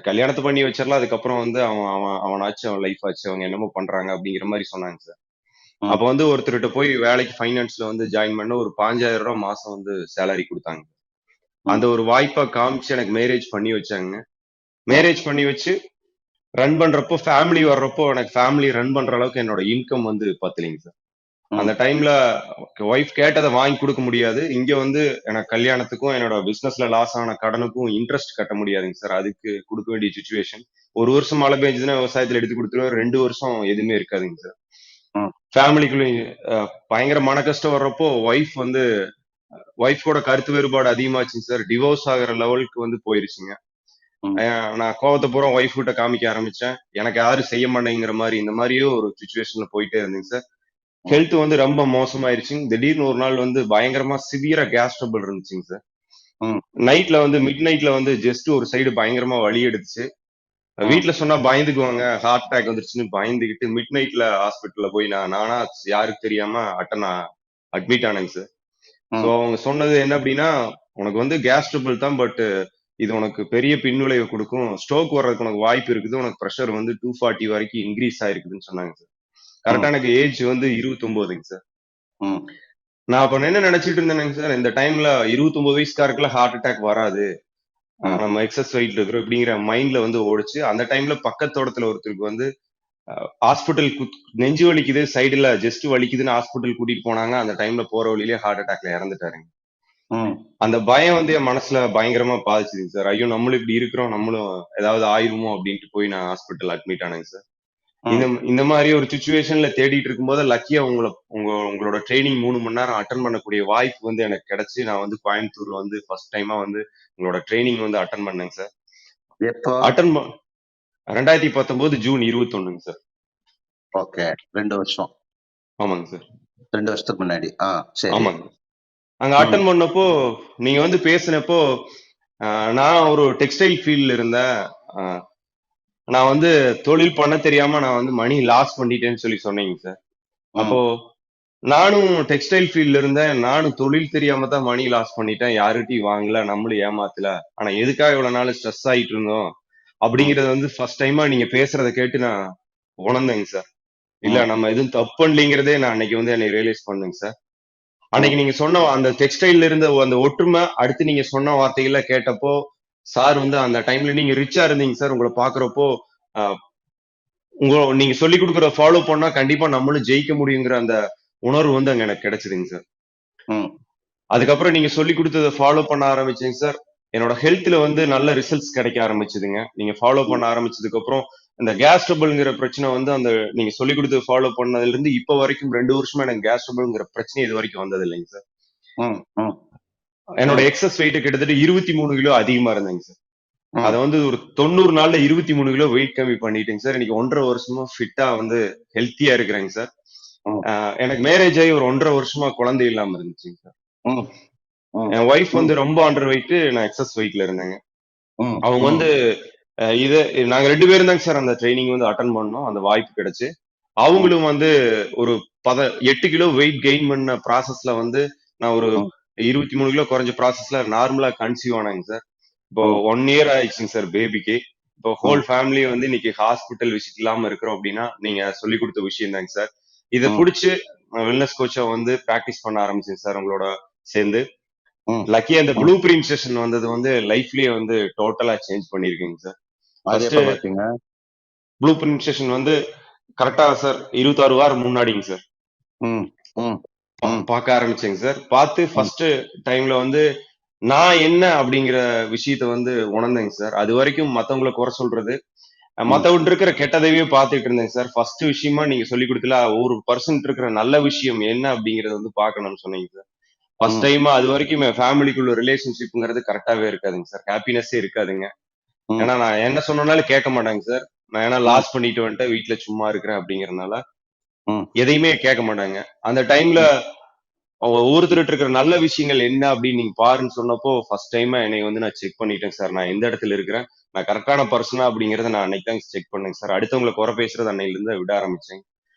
கல்யாணத்தை பண்ணி வச்சிடலாம், அதுக்கப்புறம் வந்து அவன் அவன் அவனாச்சு அவன் லைஃப் ஆச்சு, அவங்க என்னமோ பண்றாங்க அப்படிங்கிற மாதிரி சொன்னாங்க சார். ம், அப்ப வந்து ஒருத்தர்கிட்ட போய் வேலைக்கு ஃபைனான்ஸ்ல வந்து ஜாயின் பண்ண ஒரு 5,000 மாசம் வந்து சேலரி கொடுத்தாங்க. ம், அந்த ஒரு வாய்ப்பை காமிச்சு எனக்கு மேரேஜ் பண்ணி வச்சாங்க. ம், மேரேஜ் பண்ணி வச்சு ரன் பண்றப்போ ஃபேமிலி வர்றப்போ எனக்கு ஃபேமிலி ரன் பண்ற அளவுக்கு என்னோட இன்கம் வந்து பத்தலைங்க சார். அந்த ம், டைம்ல ஒய்ஃப் கேட்டதை வாங்கி கொடுக்க முடியாது. இங்க வந்து எனக்கு கல்யாணத்துக்கும் என்னோட பிசினஸ்ல லாஸ் ஆன கடனுக்கும் இன்ட்ரெஸ்ட் கட்ட முடியாதுங்க சார். அதுக்கு கொடுக்க வேண்டிய சுச்சுவேஷன். ஒரு வருஷம் மழை பெஞ்சதுன்னா விவசாயத்துல எடுத்து கொடுத்துருவேன். 2 வருஷம் எதுவுமே இருக்காதுங்க சார். ம், ஃபேமிலிக்குள்ள பயங்கர மன கஷ்டம் வர்றப்போ ஒய்ஃபோட கருத்து வேறுபாடு அதிகமாச்சுங்க சார். டிவோர்ஸ் ஆகிற லெவலுக்கு வந்து போயிருச்சுங்க. ம், நான் கோவத்தை பூரா ஒய்ஃப் கிட்ட காமிக்க ஆரம்பிச்சேன். எனக்கு யாரும் செய்ய மாட்டேங்கிற மாதிரி இந்த மாதிரியே ஒரு சுச்சுவேஷன்ல போயிட்டே இருந்தேங்க சார். ம், ஹெல்த் வந்து ரொம்ப மோசமாயிருச்சுங்க. திடீர்னு ஒரு நாள் வந்து பயங்கரமா சிவியரா கேஸ் ட்ரபிள் இருந்துச்சுங்க சார். ம், நைட்ல வந்து மிட் நைட்ல வந்து ஜஸ்ட் ஒரு சைடு பயங்கரமா வலி எடுத்துச்சு. ம், வீட்ல சொன்னா பயந்துக்குவாங்க. ஹார்ட் அட்டாக் வந்துருச்சுன்னு பயந்துகிட்டு மிட் நைட்ல ஹாஸ்பிட்டல்ல போய் நானா யாருக்கு தெரியாம அட்மிட் ஆனேங்க சார். சோ ம், அவங்க சொன்னது என்ன அப்படின்னா, உனக்கு வந்து கேஸ் ட்ரபிள் தான், பட் இது உனக்கு பெரிய பின்விளைவு கொடுக்கும். ஸ்ட்ரோக் வர்றதுக்கு உனக்கு வாய்ப்பு இருக்குது. உனக்கு பிரஷர் வந்து 240 வரைக்கும் இன்க்ரீஸ் ஆயிருக்குதுன்னு சொன்னாங்க சார். ம், கரெக்டா எனக்கு ஏஜ் வந்து 29ங்க சார். ம், நான் அப்ப என்ன நினைச்சிட்டு இருந்தேனுங்க சார், இந்த டைம்ல 29 வயசுக்காருக்குலாம் ஹார்ட் அட்டாக் வராது, ம், நம்ம எக்ஸஸ் வெயிட் இருக்கிறோம் இப்படிங்கிற மைண்ட்ல வந்து ஓடிச்சு. அந்த டைம்ல பக்கத்தோட்டத்துல ஒருத்தருக்கு வந்து ஹாஸ்பிட்டல் நெஞ்சு வலிக்குது, சைடுல ஜஸ்ட் வலிக்குதுன்னு ஹாஸ்பிட்டல் கூட்டிட்டு போனாங்க. அந்த டைம்ல போற வழியிலேயே ஹார்ட் அட்டாக்ல இறந்துட்டாருங்க. ம், அந்த பயம் வந்து என் மனசுல பயங்கரமா பாதிச்சுதுங்க சார். ஐயோ நம்மளும் இப்படி இருக்கிறோம், நம்மளும் ஏதாவது ஆயிருமோ அப்படின்ட்டு போய் நான் ஹாஸ்பிட்டல் அட்மிட் ஆனேங்க சார். இந்த ம். இந்த மாதிரி ஒரு சுச்சுவேஷன்ல தேடிட்டு இருக்கும்போது லக்கியா உங்களோட ட்ரைனிங் 3 மணி நேரம் அட்டன் பண்ணக்கூடிய வாய்ப்பு வந்து எனக்கு கிடைச்சு நான் வந்து கோயம்புத்தூர்ல வந்து ஃபர்ஸ்ட் டைமா வந்து உங்களோட ட்ரைனிங் வந்து அட்டன் பண்ணேங்க சார். எப்போ? அட்டன் 2019 ஜூன் 21ங்க சார். ஓகே. 2 வருஷம். ஆமாங்க சார். 2 வருஷத்துக்கு முன்னாடி. சரி. ஆமாங்க. அங்க ம். அட்டன் பண்ணப்போ நீங்க வந்து பேசினப்போ நான் ஒரு டெக்ஸ்டைல் ஃபீல்ட்ல இருந்தேன். ஆஹ் நான் வந்து தொழில் பண்ண தெரியாம நான் வந்து மணி லாஸ் பண்ணிட்டேன்னு சொல்லி சொன்னீங்க சார். ம். அப்போ நானும் டெக்ஸ்டைல் ஃபீல்ட்ல இருந்தேன். நானும் தொழில் தெரியாம தான் மணி லாஸ் பண்ணிட்டேன். யாருகிட்டயும் வாங்கல, நம்மளும் ஏமாத்தல. ஆனா எதுக்காக இவ்வளவு நாள் ஸ்ட்ரெஸ் ஆயிட்டு இருந்தோம் ம். அப்படிங்கறத வந்து ஃபர்ஸ்ட் டைமா நீங்க பேசுறத கேட்டு நான் உணர்ந்தேங்க சார். இல்ல ம். நம்ம எதுவும் தப்பு பண்ணலங்கிறதே நான் அன்னைக்கு வந்து என்னை ரியலைஸ் பண்ணேங்க சார். அன்னைக்கு ம். நீங்க சொன்ன அந்த டெக்ஸ்டைல்ல இருந்த அந்த ஒற்றுமை, அடுத்து நீங்க சொன்ன வார்த்தைகள கேட்டப்போ சார் வந்து அந்த டைம்ல நீங்க ரிச்சா இருந்தீங்க சார். உங்களை பாக்குறப்போ ஆஹ் நீங்க சொல்லி கொடுக்கற ஃபாலோ பண்ணா கண்டிப்பா நம்மளும் ஜெயிக்க முடியுங்கிற அந்த உணர்வு வந்து அங்க எனக்கு கிடைச்சதுங்க சார். ம். அதுக்கப்புறம் நீங்க சொல்லி கொடுத்ததை ஃபாலோ பண்ண ஆரம்பிச்சேங்க சார். என்னோட ஹெல்த்ல வந்து நல்ல ரிசல்ட்ஸ் கிடைக்க ஆரம்பிச்சதுங்க. நீங்க ஃபாலோ ம். பண்ண ஆரம்பிச்சதுக்கு அப்புறம் இந்த கேஸ் ட்ரபிள்ங்கிற பிரச்சனை வந்து அந்த நீங்க சொல்லி கொடுத்து ஃபாலோ பண்ணதுல இருந்து இப்ப வரைக்கும் 2 வருஷமா எனக்கு கேஸ் ட்ரபிள்ங்கிற பிரச்சனை இது வரைக்கும் வந்தது இல்லைங்க சார். ம். ம். என்னோட ம். எக்ஸஸ் வெயிட் கிட்டத்தட்ட 23 கிலோ அதிகமா இருந்தேங்க சார். அதை ம். வந்து ஒரு 90 நாள்ல 23 கிலோ வெயிட் கம்மி பண்ணிட்டேங்க சார். இன்னைக்கு 1.5 வருஷமா ஃபிட்டா வந்து ஹெல்த்தியா இருக்கிறேங்க சார். ம். எனக்கு மேரேஜ் ஆகி ஒரு 1.5 வருஷமா குழந்தை இல்லாம இருந்துச்சுங்க சார். ம். ம். என் ஒய்ஃப் ம். வந்து ரொம்ப அண்டர் வெயிட், நான் எக்ஸஸ் வெயிட்ல இருந்தேங்க. ம். அவங்க ம். வந்து இது நாங்க 2 பேரும் தாங்க சார் அந்த ட்ரைனிங் வந்து அட்டன் பண்ணோம். அந்த வாய்ப்பு கிடைச்சு ம். அவங்களும் வந்து ஒரு 8 கிலோ வெயிட் கெயின் பண்ண ப்ராசஸ்ல வந்து நான் ஒரு ம். 23 கிலோ குறைஞ்ச ப்ராசஸ்ல நார்மலா கன்சீவ் ஆனாங்க சார். இப்போ ம். 1 இயர் ஆயிடுச்சுங்க சார் பேபிக்கு. இப்போ ஹோல் ம். ஃபேமிலி வந்து இன்னைக்கு ஹாஸ்பிட்டல் விசிட் இல்லாம இருக்கிறோம் அப்படின்னா நீங்க சொல்லி கொடுத்த விஷயம் தாங்க சார். இதை ம். பிடிச்சி வெல்னஸ் கோச்சா வந்து பிராக்டிஸ் பண்ண ஆரம்பிச்சேன் சார் உங்களோட சேர்ந்து. ம். லக்கியா இந்த ம். ப்ளூ பிரிண்ட் செஷன் வந்தது வந்து லைஃப்லயே வந்து டோட்டலா சேஞ்ச் பண்ணிருக்கீங்க சார். அது ஃபர்ஸ்ட் எப்ப பாத்தீங்க? ப்ளூ பிரிண்ட் செஷன் வந்து கரெக்டா சார் 26 வாரம் முன்னாடிங்க சார் ம். ம். ம். பார்க்க ஆரம்பிச்சேங்க சார். பார்த்து ம். ஃபர்ஸ்ட் டைம்ல வந்து நான் என்ன அப்படிங்கிற விஷயத்த வந்து உணர்ந்தேங்க சார். அது வரைக்கும் மத்தவங்களை குறை சொல்றது, ம். மத்தவங்க இருக்கிற கெட்டதையே பார்த்துட்டு இருந்தேங்க சார். ஃபர்ஸ்ட் விஷயமா நீங்க சொல்லி கொடுத்துல ஒரு பர்சன்ட் இருக்கிற நல்ல விஷயம் என்ன அப்படிங்கறத வந்து பார்க்கணும்னு சொன்னீங்க சார். ஃபர்ஸ்ட் ம். டைமா அது வரைக்கும் என் ஃபேமிலிக்குள்ள ரிலேஷன்ஷிப்ங்கிறது கரெக்டாவே இருக்காதுங்க சார். ஹாப்பினஸே இருக்காதுங்க. ம். ஏன்னா நான் என்ன சொன்னாலும் கேட்க மாட்டாங்க சார். நான் ஏன்னா ம். லாஸ் பண்ணிட்டு வந்துட்டேன், வீட்டுல சும்மா இருக்கிறேன் அப்படிங்கறதுனால ம். எதையுமே கேட்க மாட்டாங்க. அந்த டைம்ல ம். அவங்க ஒவ்வொருத்தருட்டு இருக்கிற நல்ல விஷயங்கள் என்ன அப்படின்னு நீங்க பாருன்னு சொன்னப்போ ஃபர்ஸ்ட் டைமா என்னை வந்து நான் செக் பண்ணிட்டேன் சார். நான் எந்த இடத்துல இருக்கிறேன், நான் கரெக்டான பர்சனா அப்படிங்கறத நான் அன்னைக்கு தான் செக் பண்ணேங்க சார். அடுத்தவங்களை குறை பேசுறது அன்னையில இருந்து விட ஆரம்பிச்சேன்.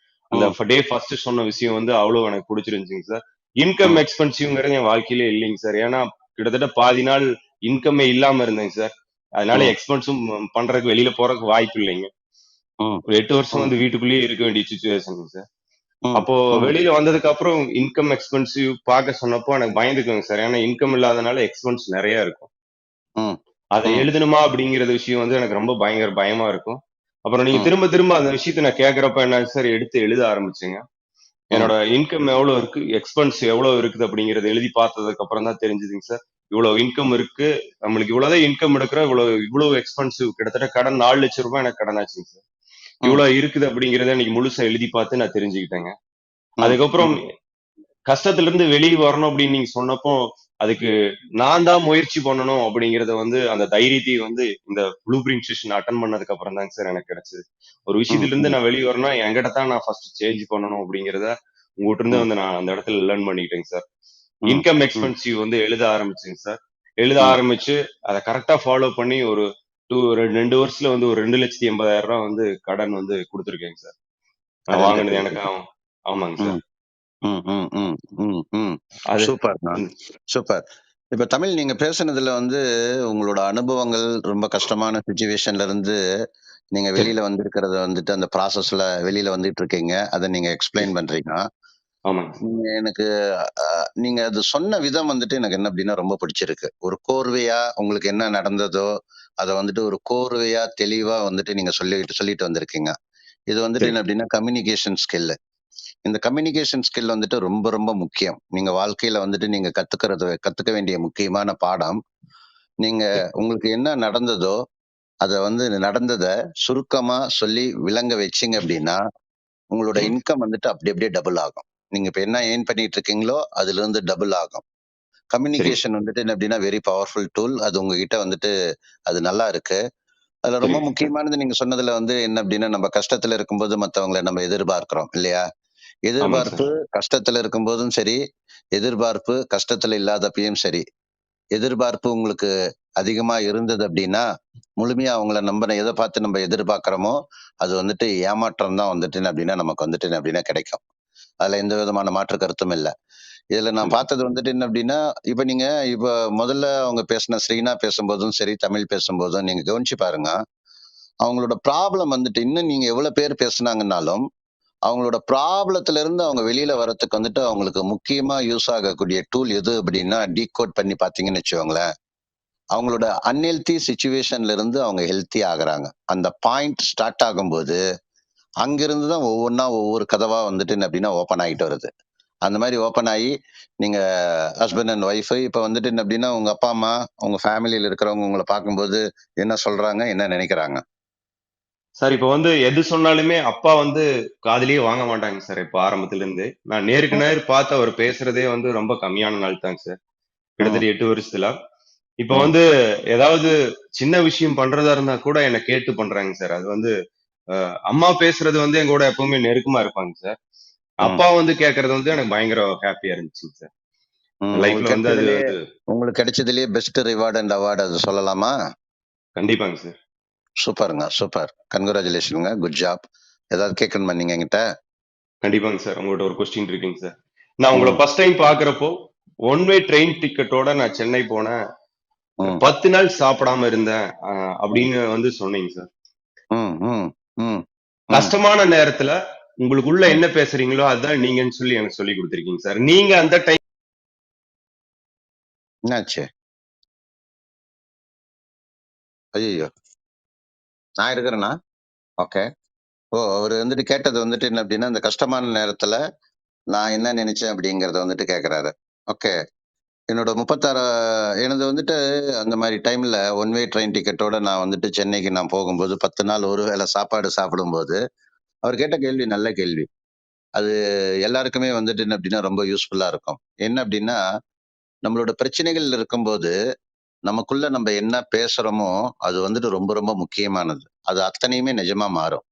அந்த ம். டே ஃபர்ஸ்ட் சொன்ன விஷயம் வந்து அவ்வளவு எனக்கு பிடிச்சிருந்துச்சுங்க சார். இன்கம் ம். எக்ஸ்பென்சிவ்ங்கிறது என் வாழ்க்கையிலே இல்லைங்க சார். ஏன்னா கிட்டத்தட்ட பாதி நாள் இன்கமே இல்லாம இருந்தேங்க சார். அதனால ம். எக்ஸ்பென்ஸும் பண்றதுக்கு வெளியில போறதுக்கு வாய்ப்பு இல்லைங்க. ம். ஒரு 8 வருஷம் ம். வந்து வீட்டுக்குள்ளேயே இருக்க வேண்டிய சுச்சுவேஷன் சார். ம். அப்போ ம். வெளியில வந்ததுக்கு அப்புறம் இன்கம் எக்ஸ்பென்சிவ் பார்க்க சொன்னப்போ எனக்கு பயந்துக்குங்க சார். ஏன்னா இன்கம் இல்லாதனால எக்ஸ்பென்ஸ் நிறைய இருக்கும். ம். அதை ம். எழுதணுமா அப்படிங்கிற விஷயம் வந்து எனக்கு ரொம்ப பயங்கர பயமா இருக்கும். அப்புறம் நீங்க ம். திரும்ப திரும்ப அந்த விஷயத்த நான் கேட்கறப்ப என்ன சார் எடுத்து எழுத ஆரம்பிச்சேங்க. ம். என்னோட இன்கம் எவ்வளவு இருக்கு, எக்ஸ்பென்ஸ் எவ்வளவு இருக்குது அப்படிங்கறத எழுதி பார்த்ததுக்கு அப்புறம் தான் தெரிஞ்சதுங்க சார். இவ்வளவு இன்கம் இருக்கு, நம்மளுக்கு இவ்வளவுதான் இன்கம் எடுக்கிறோம், இவ்வளவு எக்ஸ்பென்சிவ் கிட்டத்தட்ட கடன் 4 லட்சம் ரூபாய் எனக்கு கடன் ஆச்சுங்க சார். ம். இவ்வளவு இருக்குது அப்படிங்கறத இன்னைக்கு முழுசா எழுதி பார்த்து நான் தெரிஞ்சுக்கிட்டேங்க. ம். அதுக்கப்புறம் ம். கஷ்டத்துல இருந்து வெளியே வரணும் அப்படின்னு நீங்க சொன்னப்போ அதுக்கு நான் தான் முயற்சி பண்ணணும் அப்படிங்கறத வந்து அந்த தைரியத்தை வந்து இந்த ப்ளூ பிரிண்ட் செஷன் அட்டன் பண்ணதுக்கு அப்புறம் தாங்க சார் எனக்கு கிடைச்சது. ஒரு ம். விஷயத்துல இருந்து ம். நான் வெளியே வரணும், என்கிட்ட தான் நான் ஃபர்ஸ்ட் சேஞ்ச் பண்ணணும் அப்படிங்கறத உங்ககிட்ட இருந்து ம். வந்து நான் அந்த இடத்துல லேர்ன் பண்ணிக்கிட்டேங்க சார். ம். இன்கம் ம். எக்ஸ்பென்சிவ் வந்து எழுத ஆரம்பிச்சுங்க சார். எழுத ம். ஆரம்பிச்சு அதை கரெக்டா ஃபாலோ பண்ணி ஒரு 2 வருஷத்துல வந்து ஒரு 2,80,000 ரூபாய் வந்து கடன் வந்து கொடுத்துருக்கேங்க சார். நான் கடன் வாங்கினது எனக்கு கட்டியிருக்கீங்க. ஆமாங்க ம். சார். ம். ம். ம். ம். ம். அது சூப்பர்ண்ணா. சூப்பர். இப்ப தமிழ் நீங்க பேசுனதுல வந்து உங்களோட அனுபவங்கள் ரொம்ப கஷ்டமான சிச்சுவேஷன்ல இருந்து நீங்க சரி. வெளியில வந்திருக்கிறத வந்துட்டு அந்த ப்ராசஸ்ல வெளியில வந்துட்டு இருக்கீங்க. அத நீங்க எக்ஸ்பிளைன் பண்றீங்க. ஆமாங்க. நீங்க எனக்கு நீங்க அது சொன்ன விதம் வந்துட்டு எனக்கு என்ன அப்படின்னா ரொம்ப பிடிச்சிருக்கு. ஒரு கோர்வையா உங்களுக்கு என்ன நடந்ததோ, அத வந்துட்டு ஒரு கோர்வையா, தெளிவா வந்துட்டு நீங்க சொல்லிட்டு சொல்லிட்டு வந்திருக்கீங்க. இது வந்துட்டு சரி. என்ன அப்படின்னா கம்யூனிகேஷன் ஸ்கில். இந்த கம்யூனிகேஷன் ஸ்கில் வந்துட்டு ரொம்ப ரொம்ப முக்கியம். நீங்க வாழ்க்கையில வந்துட்டு நீங்க கத்துக்க வேண்டிய முக்கியமான பாடம். நீங்க சரி. உங்களுக்கு என்ன நடந்ததோ அத வந்து நடந்தத சுருக்கமா சொல்லி விளங்க வச்சீங்க அப்படின்னா, உங்களோட ம். இன்கம் வந்துட்டு அப்படி அப்படியே டபுள் ஆகும். நீங்க இப்ப என்ன ஏர்ன் பண்ணிட்டு இருக்கீங்களோ, அதுல இருந்து டபுள் ஆகும். சரிங்க சார். கம்யூனிகேஷன் வந்துட்டு என்ன அப்படின்னா வெரி பவர்ஃபுல் டூல். அது உங்ககிட்ட வந்துட்டு அது நல்லா இருக்கு. அதுல ரொம்ப சரிங்க சார். முக்கியமானது நீங்க சொன்னதுல வந்து என்ன அப்படின்னா, நம்ம கஷ்டத்துல இருக்கும்போது மத்தவங்கள நம்ம எதிர்பார்க்கிறோம் இல்லையா? ஆமாங்க எதிர்பார்ப்பு சார். கஷ்டத்துல இருக்கும்போதும் சரி, எதிர்பார்ப்பு கஷ்டத்துல இல்லாதப்பயும் சரி. எதிர்பார்ப்பு உங்களுக்கு அதிகமா இருந்தது அப்படின்னா, முழுமையா அவங்கள எத பார்த்து நம்ம எதிர்பார்க்கிறோமோ, அது வந்துட்டு ஏமாற்றம் தான் வந்துட்டு என்ன அப்படின்னா, நமக்கு வந்துட்டு என்ன அப்படின்னா கிடைக்கும். அதுல எந்த விதமான மாற்று கருத்தும் இல்ல. இதுல நான் கண்டிப்பா. பார்த்தது வந்துட்டு என்ன அப்படின்னா, இப்ப முதல்ல அவங்க பேசின ஸ்ரீனா பேசும்போதும் சரி, தமிழ் பேசும்போதும் நீங்க கவனிச்சு பாருங்க. அவங்களோட ப்ராப்ளம் வந்துட்டு இன்னும் நீங்க எவ்வளவு பேர் பேசுனாங்கன்னாலும், அவங்களோட ப்ராப்ளத்துல இருந்து அவங்க வெளியில வரதுக்கு வந்துட்டு அவங்களுக்கு முக்கியமா யூஸ் ஆகக்கூடிய டூல் எது அப்படின்னா, டீகோட் பண்ணி பார்த்தீங்கன்னு வச்சுக்கோங்களேன். அவங்களோட அன்ஹெல்தி சிச்சுவேஷன்ல இருந்து அவங்க ஹெல்த்தி ஆகுறாங்க. அந்த பாயிண்ட் ஸ்டார்ட் ஆகும்போது, அங்கிருந்து தான் ஒவ்வொன்னா ஒவ்வொரு கதவா வந்துட்டு என்ன அப்படின்னா ஓப்பன் ஆயிட்டு வருது. அந்த மாரி ஓப்பன் ஆயி, நீங்க ஹஸ்பண்ட் அண்ட் ஒய்ஃப் இப்ப வந்துட்டு என்ன அப்படின்னா, உங்க அப்பா, அம்மா, உங்க ஃபேமிலில இருக்கிறவங்க உங்கள பார்க்கும்போது என்ன சொல்றாங்க? என்ன நினைக்கிறாங்க? சார் இப்ப வந்து எது சொன்னாலுமே அப்பா வந்து காதுலயே வாங்க மாட்டாங்க சார். இப்ப ஆரம்பத்துல இருந்து. நான் நேருக்கு ம், நேர் பார்த்து அவர் பேசுறதே வந்து ரொம்ப கம்மியான நாள் தாங்க சார். ம், கிட்டத்தட்ட 8 வருஷத்துல. இப்ப ம், வந்து ஏதாவது சின்ன விஷயம் பண்றதா இருந்தா கூட என்ன கேட்டு பண்றாங்க சார். அது வந்து அம்மா பேசுறது வந்து எங்க கூட எப்பவுமே நெருக்கமா இருப்பாங்க சார். ம், அப்பா வந்து கேட்கறது வந்து எனக்கு பயங்கர ஹாப்பியா இருந்துச்சுங்க சார். ம். லைஃப்ல வந்து அது வந்து உங்களுக்கு கிடைச்சதிலேயே பெஸ்ட் ரிவார்ட் அண்ட் அவார்ட் அது சொல்லலாமா? கண்டிப்பாங்க சார். சூப்பர்ங்க, சூப்பர். கங்கிராச்சுலேஷன்ங்க. Good job. ஏதாவது கேட்கணுமா நீங்க என்கிட்ட? கண்டிப்பாங்க சார். உங்கள்ட்ட ஒரு கொஸ்டின் இருக்குங்க சார். நான் உங்கள ம், ஃபர்ஸ்ட் டைம் பார்க்கிறப்போ, ஒன் வே ட்ரெயின் டிக்கெட்டோட நான் சென்னை போனேன். ம், 10 நாள் சாப்பிடாம இருந்தேன். அப்படின்னு வந்து சொன்னீங்க சார். ம், ம், ம், ம், கஷ்டமான நேரத்துல உங்களுக்குள்ள ம். என்ன பேசுறீங்களோ அதான் நீங்கன்னு சொல்லி எனக்கு சொல்லிக் குடுத்திருக்கீங்க சார். நீங்க அந்த டைம் என்னாச்சு? ஐயய்யோ! நான் இருக்கிறேனா? ஓகே. அவரு வந்துட்டு கேட்டது வந்துட்டு என்ன அப்டின்னா, இந்த கஷ்டமான நேரத்துல நான் என்ன நினைச்சேன் அப்டிங்கிறத வந்துட்டு கேட்கறாரு. ஓகே. என்னோட 36 எனது வந்துட்டு அந்த மாரி டைம்ல ஒன் வே ட்ரெயின் டிக்கெட்டோட நான் வந்துட்டு சென்னைக்கு நான் போகும்போது 10 நாள் ஒரு வேள சாப்பாடு சாப்பிடும்போது, அவர் கேட்ட கேள்வி நல்ல கேள்வி. அது எல்லாருக்குமே வந்துட்டு என்ன அப்டின்னா, ரொம்ப யூஸ்ஃபுல்லா இருக்கும். என்ன அப்டின்னா, நம்மளோட பிரச்சனைகள் இருக்கும்போது, நமக்குள்ள நம்ம என்ன பேசுறோமோ, அது வந்துட்டு ரொம்ப ரொம்ப முக்கியமானது. அது அத்தனையுமே நிஜமா மாறும்.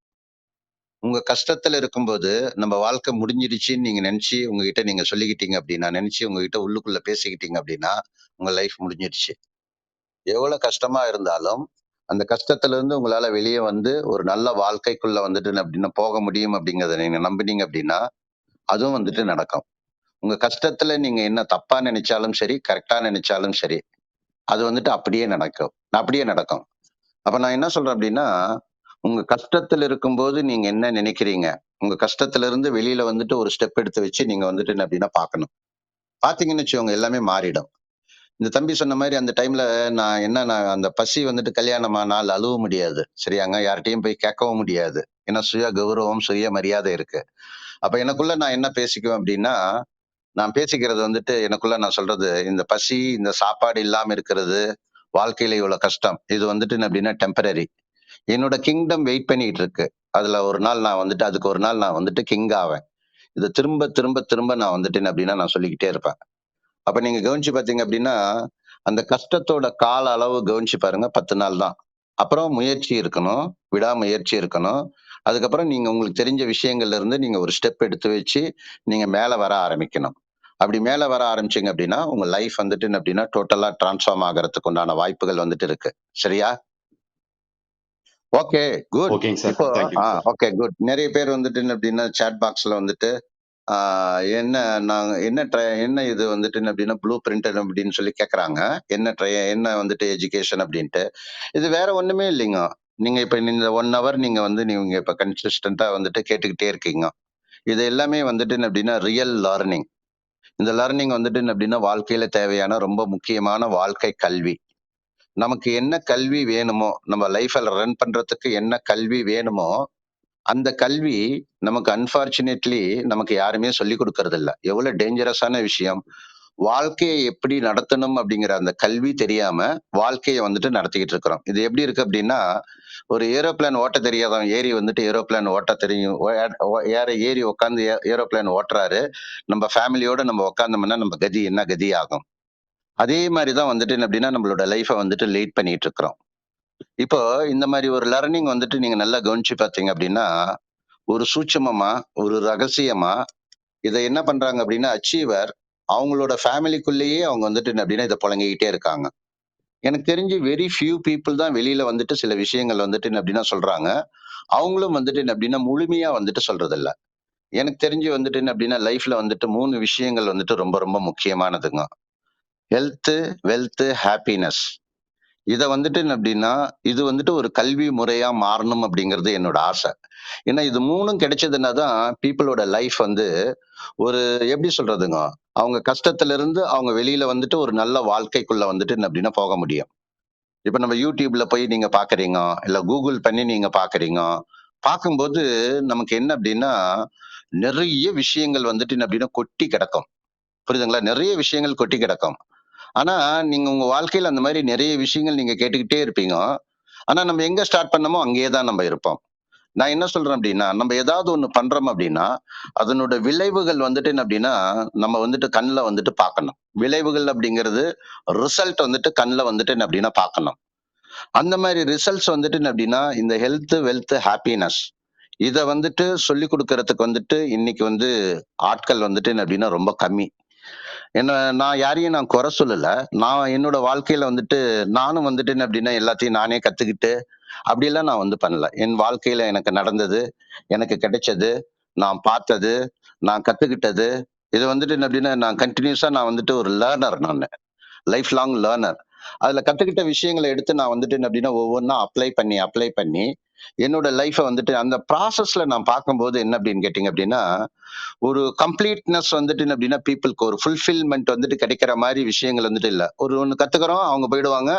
உங்க கஷ்டத்துல இருக்கும்போது, நம்ம வாழ்க்கை முடிஞ்சிடுச்சுன்னு நீங்க நெனச்சு, உங்ககிட்ட நீங்க சொல்லிக்கிட்டீங்க அப்டின்னா, நெனச்சு உங்ககிட்ட உள்ளுக்குள்ள பேசிக்கிட்டீங்க அப்டின்னா, உங்க லைஃப் முடிஞ்சிடுச்சு. எவ்வளவு கஷ்டமா இருந்தாலும், அந்த கஷ்டத்துல இருந்து உங்களால வெளிய வந்து, ஒரு நல்ல வாழ்க்கைக்குள்ள வந்துட்டு அப்டின்னா போக முடியும் அப்டிங்கிறத நீங்க நம்புனீங்க அப்டின்னா, அதுவும் வந்துட்டு நடக்கும். உங்க கஷ்டத்துல நீங்க என்ன தப்பா நெனச்சாலும் சரி, கரெக்ட்டா நெனச்சாலும் சரி, அது வந்துட்டு அப்படியே நடக்கும். அப்படியே நடக்கும். அப்ப நான் என்ன சொல்றேன் அப்டின்னா, உங்க கஷ்டத்துல இருக்கும்போது நீங்க என்ன நினைக்கிறீங்க? உங்க கஷ்டத்துல இருந்து வெளியில வந்துட்டு ஒரு ஸ்டெப் எடுத்து வச்சு நீங்க வந்துட்டு என்ன அப்டின்னா பார்க்கணும். பார்த்தீங்கன்னு வச்சுக்கோங்க எல்லாமே மாறிடும். இந்த தம்பி சொன்ன மாரி அந்த டைம்ல நான் அந்த பசி வந்துட்டு கல்யாணமானால் அழுவ முடியாது. சரியாங்க? யார்ட்டயும் போய் கேட்கவும் முடியாது. ஏன்னா சுய கௌரவம், சுய மரியாதை இருக்கு. அப்ப எனக்குள்ள நான் என்ன பேசிக்குவேன் அப்டின்னா, நான் பேசிக்கிறது வந்துட்டு எனக்குள்ள நான் சொல்றது, இந்த பசி, இந்த சாப்பாடு இல்லாம இருக்கிறது, வாழ்க்கையில இவ்வளவு கஷ்டம். இது வந்துட்டு என்ன அப்டின்னா டெம்பரரி. என்னோட கிங்டம் வெயிட் பண்ணிட்டு இருக்கு. அதுல ஒரு நாள் நான் வந்துட்டு அதுக்கு ஒரு நாள் நான் வந்துட்டு கிங் ஆவேன். இத திரும்ப, திரும்ப, திரும்ப நான் வந்துட்டு என்ன அப்டின்னா நான் சொல்லிக்கிட்டே இருப்பேன். அப்ப நீங்க கவனிச்சு பார்த்தீங்க அப்டின்னா, அந்த கஷ்டத்தோட கால அளவு கவனிச்சு பாருங்க 10 நாள் தான். அப்புறம் முயற்சி இருக்கணும். விடாமுயற்சி இருக்கணும். அதுக்கப்புறம் நீங்க உங்களுக்கு தெரிஞ்ச விஷயங்கள்ல இருந்து நீங்க ஒரு ஸ்டெப் எடுத்து வச்சு, நீங்க மேல வர ஆரம்பிக்கணும். அப்படி மேல வர ஆரம்பிச்சீங்க அப்டின்னா, உங்க லைஃப் வந்துட்டு என்ன அப்டின்னா, டோட்டலா டிரான்ஸ்ஃபார்ம் ஆகறதுக்கு உண்டான வாய்ப்புகள் வந்துட்டு இருக்கு. சரியா? Okay, good. ஓகேங்க சார். இப்போ தேங்க்யூங்க சார். Okay, good. நெறைய பேர் வந்துட்டு என்ன அப்டின்னா, சாட் பாக்ஸ்ல வந்துட்டு, ஆ என்ன நாங்க என்ன இது வந்துட்டு என்ன அப்டின்னா, ப்ளூ பிரிண்டட் அப்டின்னு சொல்லி கேட்கறாங்க. என்ன வந்துட்டு எஜுகேஷன் அப்டின்ட்டு. இது வேற ஒண்ணுமே இல்லைங்க. நீங்க இப்ப இந்த 1 ஹவர் நீங்க இப்ப கன்சிஸ்டன்ட்டா வந்துட்டு கேட்டுக்கிட்டே இருக்கீங்க. இது எல்லாமே வந்துட்டு என்ன அப்டின்னா, ரியல் லேர்னிங். இந்த லேர்னிங் வந்துட்டு என்ன அப்டின்னா, வாழ்க்கையில தேவையான ரொம்ப முக்கியமான வாழ்க்கை கல்வி. நமக்கு என்ன கல்வி வேணுமோ, நம்ம லைஃப ரன் பண்றதுக்கு என்ன கல்வி வேணுமோ, அந்த கல்வி நமக்கு அன்பார்ச்சுனேட்லி நமக்கு யாருமே சொல்லிக் குடுக்கறதில்ல. எவ்வளவு டேஞ்சரஸான விஷயம். வாழ்க்கையை எப்படி நடத்தணும் அப்படிங்கிற அந்த கல்வி தெரியாம வாழ்க்கையை வந்துட்டு நடத்திக்கிட்டு இருக்கிறோம். இது எப்படி இருக்கு அப்படின்னா, ஒரு ஏரோப்ளேன் ஓட்ட தெரியாதவன் ஏறி வந்துட்டு ஏரோப்ளேன் ஓட்ட தெரியும் ஏறி உட்காந்து ஏரோப்ளேன் ஓட்டுறாரு. நம்ம ஃபேமிலியோட நம்ம உட்காந்தோம்னா நம்ம கதி என்ன கதி ஆகும்? அதே மாதிரிதான் வந்துட்டு என்ன அப்படின்னா நம்மளோட லைஃபை வந்துட்டு லீட் பண்ணிட்டு இருக்கிறோம். இப்போ இந்த மாதிரி ஒரு லர்னிங் வந்துட்டு நீங்க நல்லா கவனிச்சு பார்த்தீங்க அப்படின்னா, ஒரு சூட்சமமா, ஒரு ரகசியமா இதை என்ன பண்றாங்க அப்படின்னா அச்சீவர் அவங்களோட ஃபேமிலிக்குள்ளேயே அவங்க வந்துட்டு என்ன அப்படின்னா இதை புழங்கிக்கிட்டே இருக்காங்க. எனக்கு தெரிஞ்சு வெரி ஃபியூ பீப்புள் தான் வெளியில வந்துட்டு சில விஷயங்கள் வந்துட்டு என்ன அப்படின்னா சொல்றாங்க. அவங்களும் வந்துட்டு என்ன அப்படின்னா முழுமையா வந்துட்டு சொல்றது இல்ல. எனக்கு தெரிஞ்சு வந்துட்டு என்ன அப்படின்னா லைஃப்ல வந்துட்டு 3 விஷயங்கள் வந்துட்டு ரொம்ப ரொம்ப முக்கியமானதுங்க. Health, wealth, happiness. இத வந்துட்டு என்ன அப்படின்னா இது வந்துட்டு ஒரு கல்வி முறையா மாறணும் அப்படிங்கிறது என்னோட ஆசை. ஏன்னா இது 3ம் கிடைச்சதுன்னா தான் பீப்புளோட லைஃப் வந்து ஒரு எப்படி சொல்றதுங்க, அவங்க கஷ்டத்துல இருந்து அவங்க வெளியில வந்துட்டு ஒரு நல்ல வாழ்க்கைக்குள்ள வந்துட்டு என்ன அப்படின்னா போக முடியும். இப்ப நம்ம யூடியூப்ல போய் நீங்க பாக்குறீங்க, இல்ல கூகுள் பண்ணி நீங்க பாக்குறீங்க. பார்க்கும்போது நமக்கு என்ன அப்படின்னா, நிறைய விஷயங்கள் வந்துட்டு என்ன அப்படின்னா கொட்டி கிடக்கும். புரியுதுங்களா? நிறைய விஷயங்கள் கொட்டி கிடக்கும். ஆனா, நீங்க உங்க வாழ்க்கையில அந்த மாதிரி நிறைய விஷயங்கள் நீங்க கேட்டுக்கிட்டே இருப்பீங்க. ஆனா, நம்ம எங்க ஸ்டார்ட் பண்ணோமோ அங்கேயே தான் நம்ம இருப்போம். நான் என்ன சொல்றேன் அப்படின்னா, நம்ம ஏதாவது ஒண்ணு பண்றோம் அப்படின்னா, அதனோட விளைவுகள் வந்துட்டு என்ன அப்படின்னா, நம்ம வந்துட்டு கண்ல வந்துட்டு பார்க்கணும். விளைவுகள் அப்படிங்கிறது ரிசல்ட் வந்துட்டு கண்ல வந்துட்டு என்ன அப்படின்னா பார்க்கணும். அந்த மாதிரி ரிசல்ட்ஸ் வந்துட்டு என்ன அப்படின்னா, இந்த ஹெல்த், வெல்த், ஹாப்பினஸ் இத வந்துட்டு சொல்லிக் குடுக்கறதுக்கு வந்துட்டு இன்னைக்கு வந்து ஆட்கள் வந்துட்டு என்ன அப்படின்னா ரொம்ப கம்மி. என்ன நான் யாரையும் நான் குறை சொல்லல. நான் என்னோட வாழ்க்கையில வந்துட்டு நானும் வந்துட்டு என்ன அப்படின்னா எல்லாத்தையும் நானே கத்துக்கிட்டு அப்படியெல்லாம் நான் வந்து பண்ணல. என் வாழ்க்கையில எனக்கு நடந்தது, எனக்கு கிடைச்சது, நான் பார்த்தது, நான் கத்துக்கிட்டது, இது வந்துட்டு என்ன அப்படின்னா நான் கன்டினியூஸா நான் வந்துட்டு ஒரு லேர்னர் நானு. Life long learner. அதுல கத்துக்கிட்ட விஷயங்களை எடுத்து நான் வந்துட்டு என்ன அப்படின்னா ஒவ்வொன்னா அப்ளை பண்ணி என்னோட லைஃப வந்துட்டு அந்த ப்ராசஸ்ல நான் பார்க்கும்போது என்ன அப்படின்னு கேட்டீங்க அப்படின்னா, ஒரு கம்ப்ளீட்னஸ் வந்துட்டு என்ன அப்படின்னா பீப்புளுக்கு ஒரு ஃபுல்ஃபில்மென்ட் வந்துட்டு கிடைக்கிற மாதிரி விஷயங்கள் வந்துட்டு இல்ல. ஒரு ஒண்ணு கத்துக்கிறோம், அவங்க போயிடுவாங்க.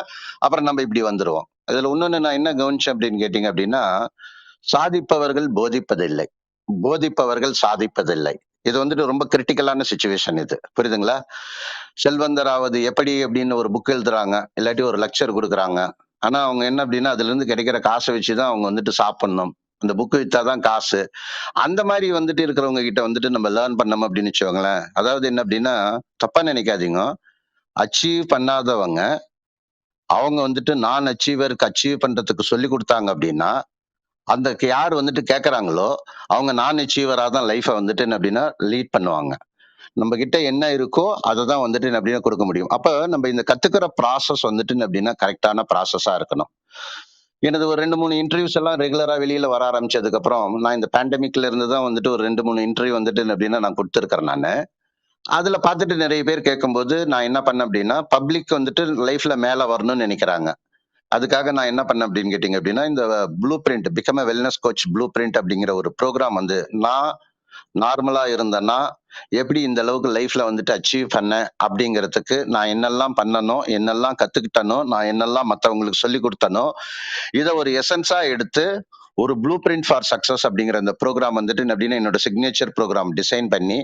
அப்புறம் நம்ம இப்படி வந்துருவோம். அதுல இன்னொன்னு நான் என்ன கவனிச்சேன் அப்படின்னு கேட்டீங்க அப்படின்னா, சாதிப்பவர்கள் போதிப்பதில்லை. போதிப்பவர்கள் சாதிப்பதில்லை. இது வந்துட்டு ரொம்ப கிரிட்டிக்கலான சிச்சுவேஷன் இது. புரியுதுங்களா? செல்வந்தராவது எப்படி அப்படின்னு ஒரு புக் எழுதுறாங்க. இல்லாட்டி ஒரு லெக்சர் குடுக்குறாங்க. ஆனா அவங்க என்ன அப்படின்னா, அதுல இருந்து கிடைக்கிற காச வச்சுதான் அவங்க வந்துட்டு சாப்பிடணும். அந்த புக் வித்தாதான் காசு. அந்த மாதிரி வந்துட்டு இருக்கிறவங்க கிட்ட வந்துட்டு நம்ம லேர்ன் பண்ணோம் அப்படின்னு வச்சுக்கோங்களேன். அதாவது என்ன அப்படின்னா, தப்பா நினைக்காதீங்க. அச்சீவ் பண்ணாதவங்க, அவங்க வந்துட்டு நான் அச்சீவருக்கு அச்சீவ் பண்றதுக்கு சொல்லி குடுத்தாங்க அப்படின்னா, அந்த யார் வந்துட்டு கேட்கறாங்களோ, அவங்க நான் அச்சீவரா தான் லைஃப வந்துட்டு என்ன அப்படின்னா லீட் பண்ணுவாங்க. நம்ம கிட்ட என்ன இருக்கோ அததான் வந்துட்டு என்ன அப்படின்னா கொடுக்க முடியும். அப்ப நம்ம இந்த கத்துக்கிற ப்ராசஸ் வந்துட்டு என்ன அப்படின்னா கரெக்டான ப்ராசஸா இருக்கணும். எனது ஒரு 2, 3 இன்டர்வியூஸ் எல்லாம் ரெகுலரா வெளியில வர ஆரம்பிச்சதுக்கு அப்புறம், நான் இந்த பேண்டமிக்ல இருந்து தான் வந்துட்டு ஒரு 2, 3 இன்டர்வியூ வந்துட்டு என்ன அப்படின்னா நான் குடுத்திருக்கிறேன் நானு. அதுல பார்த்துட்டு நிறைய பேர் கேட்கும்போது, நான் என்ன பண்ணேன் அப்படின்னா, பப்ளிக் வந்துட்டு லைஃப்ல மேல வரணும்னு நினைக்கிறாங்க. அதுக்காக நான் என்ன பண்ணேன் அப்படின்னு கேட்டீங்க அப்படின்னா, இந்த blue print become a wellness coach blue print அப்படிங்கிற ஒரு ப்ரோக்ராம் வந்து நான் நார்மலா இருந்தேன்னா எப்படி இந்த அளவுக்கு லைஃப்ல வந்துட்டு அச்சீவ் பண்ணேன் அப்படிங்கிறதுக்கு நான் என்னெல்லாம் பண்ணனோ, என்னெல்லாம் கத்துக்கிட்டனோ, நான் என்னெல்லாம் மத்தவங்களுக்கு சொல்லி கொடுத்தனோ, இத ஒரு எசன்ஸா எடுத்து ஒரு ப்ளூ பிரிண்ட் ஃபார் சக்சஸ் அப்படிங்கிற அந்த ப்ரோக்ராம் வந்துட்டு என்ன அப்படின்னா என்னோட சிக்னேச்சர் ப்ரோக்ராம் டிசைன் பண்ணி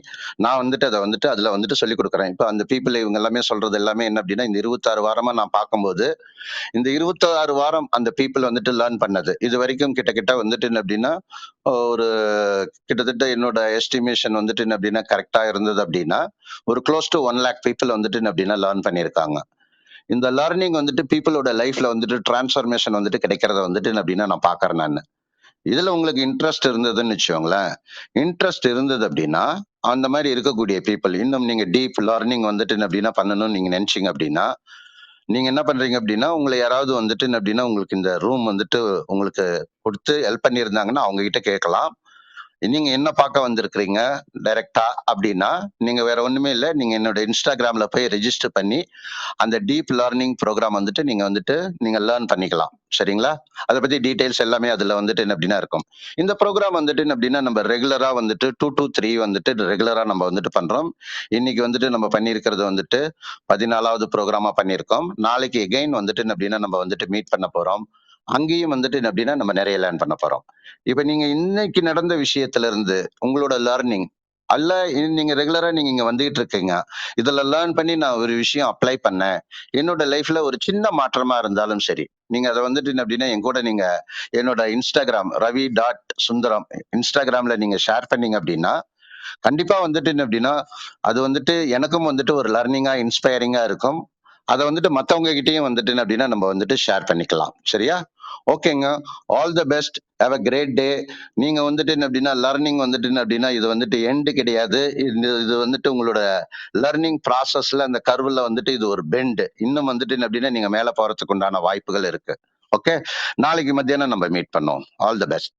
நான் வந்துட்டு அதை வந்துட்டு அதுல வந்துட்டு சொல்லி கொடுக்குறேன். இப்போ அந்த பீப்புள் இவங்க எல்லாமே சொல்றது எல்லாமே என்ன அப்படின்னா இந்த 26 வாரமா நான் பார்க்கும்போது இந்த 26 வாரம் அந்த பீப்புள் வந்துட்டு லேர்ன் பண்ணது இது வரைக்கும் கிட்ட வந்துட்டு என்ன அப்படின்னா ஒரு கிட்டத்தட்ட என்னோட எஸ்டிமேஷன் வந்துட்டு என்ன அப்படின்னா கரெக்டா இருந்தது அப்படின்னா ஒரு க்ளோஸ் டு 1 lakh பீப்புள் வந்துட்டு என்ன அப்படின்னா லேர்ன் பண்ணியிருக்காங்க. இந்த லேர்னிங் வந்துட்டு பீப்புளோட லைஃப்ல வந்துட்டு டிரான்ஸ்ஃபர்மேஷன் வந்துட்டு கிடைக்கிறத வந்துட்டு என்ன அப்படின்னா நான் பாக்குறேன் நான். இதுல உங்களுக்கு இன்ட்ரெஸ்ட் இருந்ததுன்னு வச்சுக்கோங்களேன். இன்ட்ரெஸ்ட் இருந்தது அப்படின்னா அந்த மாதிரி இருக்கக்கூடிய பீப்புள் இன்னும் நீங்க டீப் லேர்னிங் வந்துட்டு என்ன அப்படின்னா பண்ணணும்னு நீங்க நினைச்சீங்க அப்படின்னா நீங்க என்ன பண்றீங்க அப்படின்னா உங்களை யாராவது வந்துட்டு என்ன அப்படின்னா உங்களுக்கு இந்த ரூம் வந்துட்டு உங்களுக்கு கொடுத்து ஹெல்ப் பண்ணியிருந்தாங்கன்னா அவங்க கிட்ட கேட்கலாம். நீங்க என்ன பார்க்க வந்திருக்கிறீங்க டைரக்டா அப்படின்னா நீங்க வேற ஒண்ணுமே இல்லை, நீங்க என்னோட இன்ஸ்டாகிராம்ல போய் ரெஜிஸ்டர் பண்ணி அந்த டீப் லேர்னிங் ப்ரோக்ராம் வந்துட்டு நீங்க லேர்ன் பண்ணிக்கலாம். சரிங்களா? அதை பத்தி டீடைல்ஸ் எல்லாமே அதுல வந்துட்டு என்ன அப்படின்னா இருக்கும். இந்த ப்ரோக்ராம் வந்துட்டு என்ன அப்படின்னா நம்ம ரெகுலரா வந்துட்டு 2 to 3 வந்துட்டு ரெகுலரா நம்ம வந்துட்டு பண்றோம். இன்னைக்கு வந்துட்டு நம்ம பண்ணியிருக்கிறது வந்துட்டு 14வது ப்ரோக்ராமா பண்ணியிருக்கோம். நாளைக்கு எகைன் வந்துட்டு என்ன அப்படின்னா நம்ம வந்துட்டு மீட் பண்ண போறோம். அங்கேயும் வந்துட்டு என்ன அப்படின்னா நம்ம நிறைய லேர்ன் பண்ண போறோம். இப்ப நீங்க இன்னைக்கு நடந்த விஷயத்துல இருந்து உங்களோட லேர்னிங் அல்ல நீங்க ரெகுலரா நீங்க இங்க வந்துகிட்டு இருக்கீங்க, இதுல லேர்ன் பண்ணி நான் ஒரு விஷயம் அப்ளை பண்ணேன், என்னோட லைஃப்ல ஒரு சின்ன மாற்றமா இருந்தாலும் சரி, நீங்க அதை வந்துட்டு என்ன அப்படின்னா என் கூட நீங்க என்னோட இன்ஸ்டாகிராம் ravi.sundaram இன்ஸ்டாகிராம்ல நீங்க ஷேர் பண்ணீங்க அப்படின்னா கண்டிப்பா வந்துட்டு என்ன அப்படின்னா அது வந்துட்டு எனக்கும் வந்துட்டு ஒரு லர்னிங்கா இன்ஸ்பைரிங்கா இருக்கும். அதை வந்துட்டு மத்தவங்க கிட்டயும் வந்துட்டு என்ன அப்படின்னா நம்ம வந்துட்டு ஷேர் பண்ணிக்கலாம். சரியா? ஓகேங்க. All the best. Have a great day. நீங்க வந்துட்டு என்ன அப்படின்னா லர்னிங் வந்துட்டு என்ன அப்படின்னா இது வந்துட்டு எண்டு கிடையாது. இது வந்துட்டு உங்களோட லர்னிங் ப்ராசஸ்ல அந்த கர்வ்ல வந்துட்டு இது ஒரு பெண்ட். இன்னும் வந்துட்டு என்ன அப்படின்னா நீங்க மேல போறதுக்கு உண்டான வாய்ப்புகள் இருக்கு. ஓகே, நாளைக்கு மத்தியானம் நம்ம மீட் பண்ணுவோம். All the best.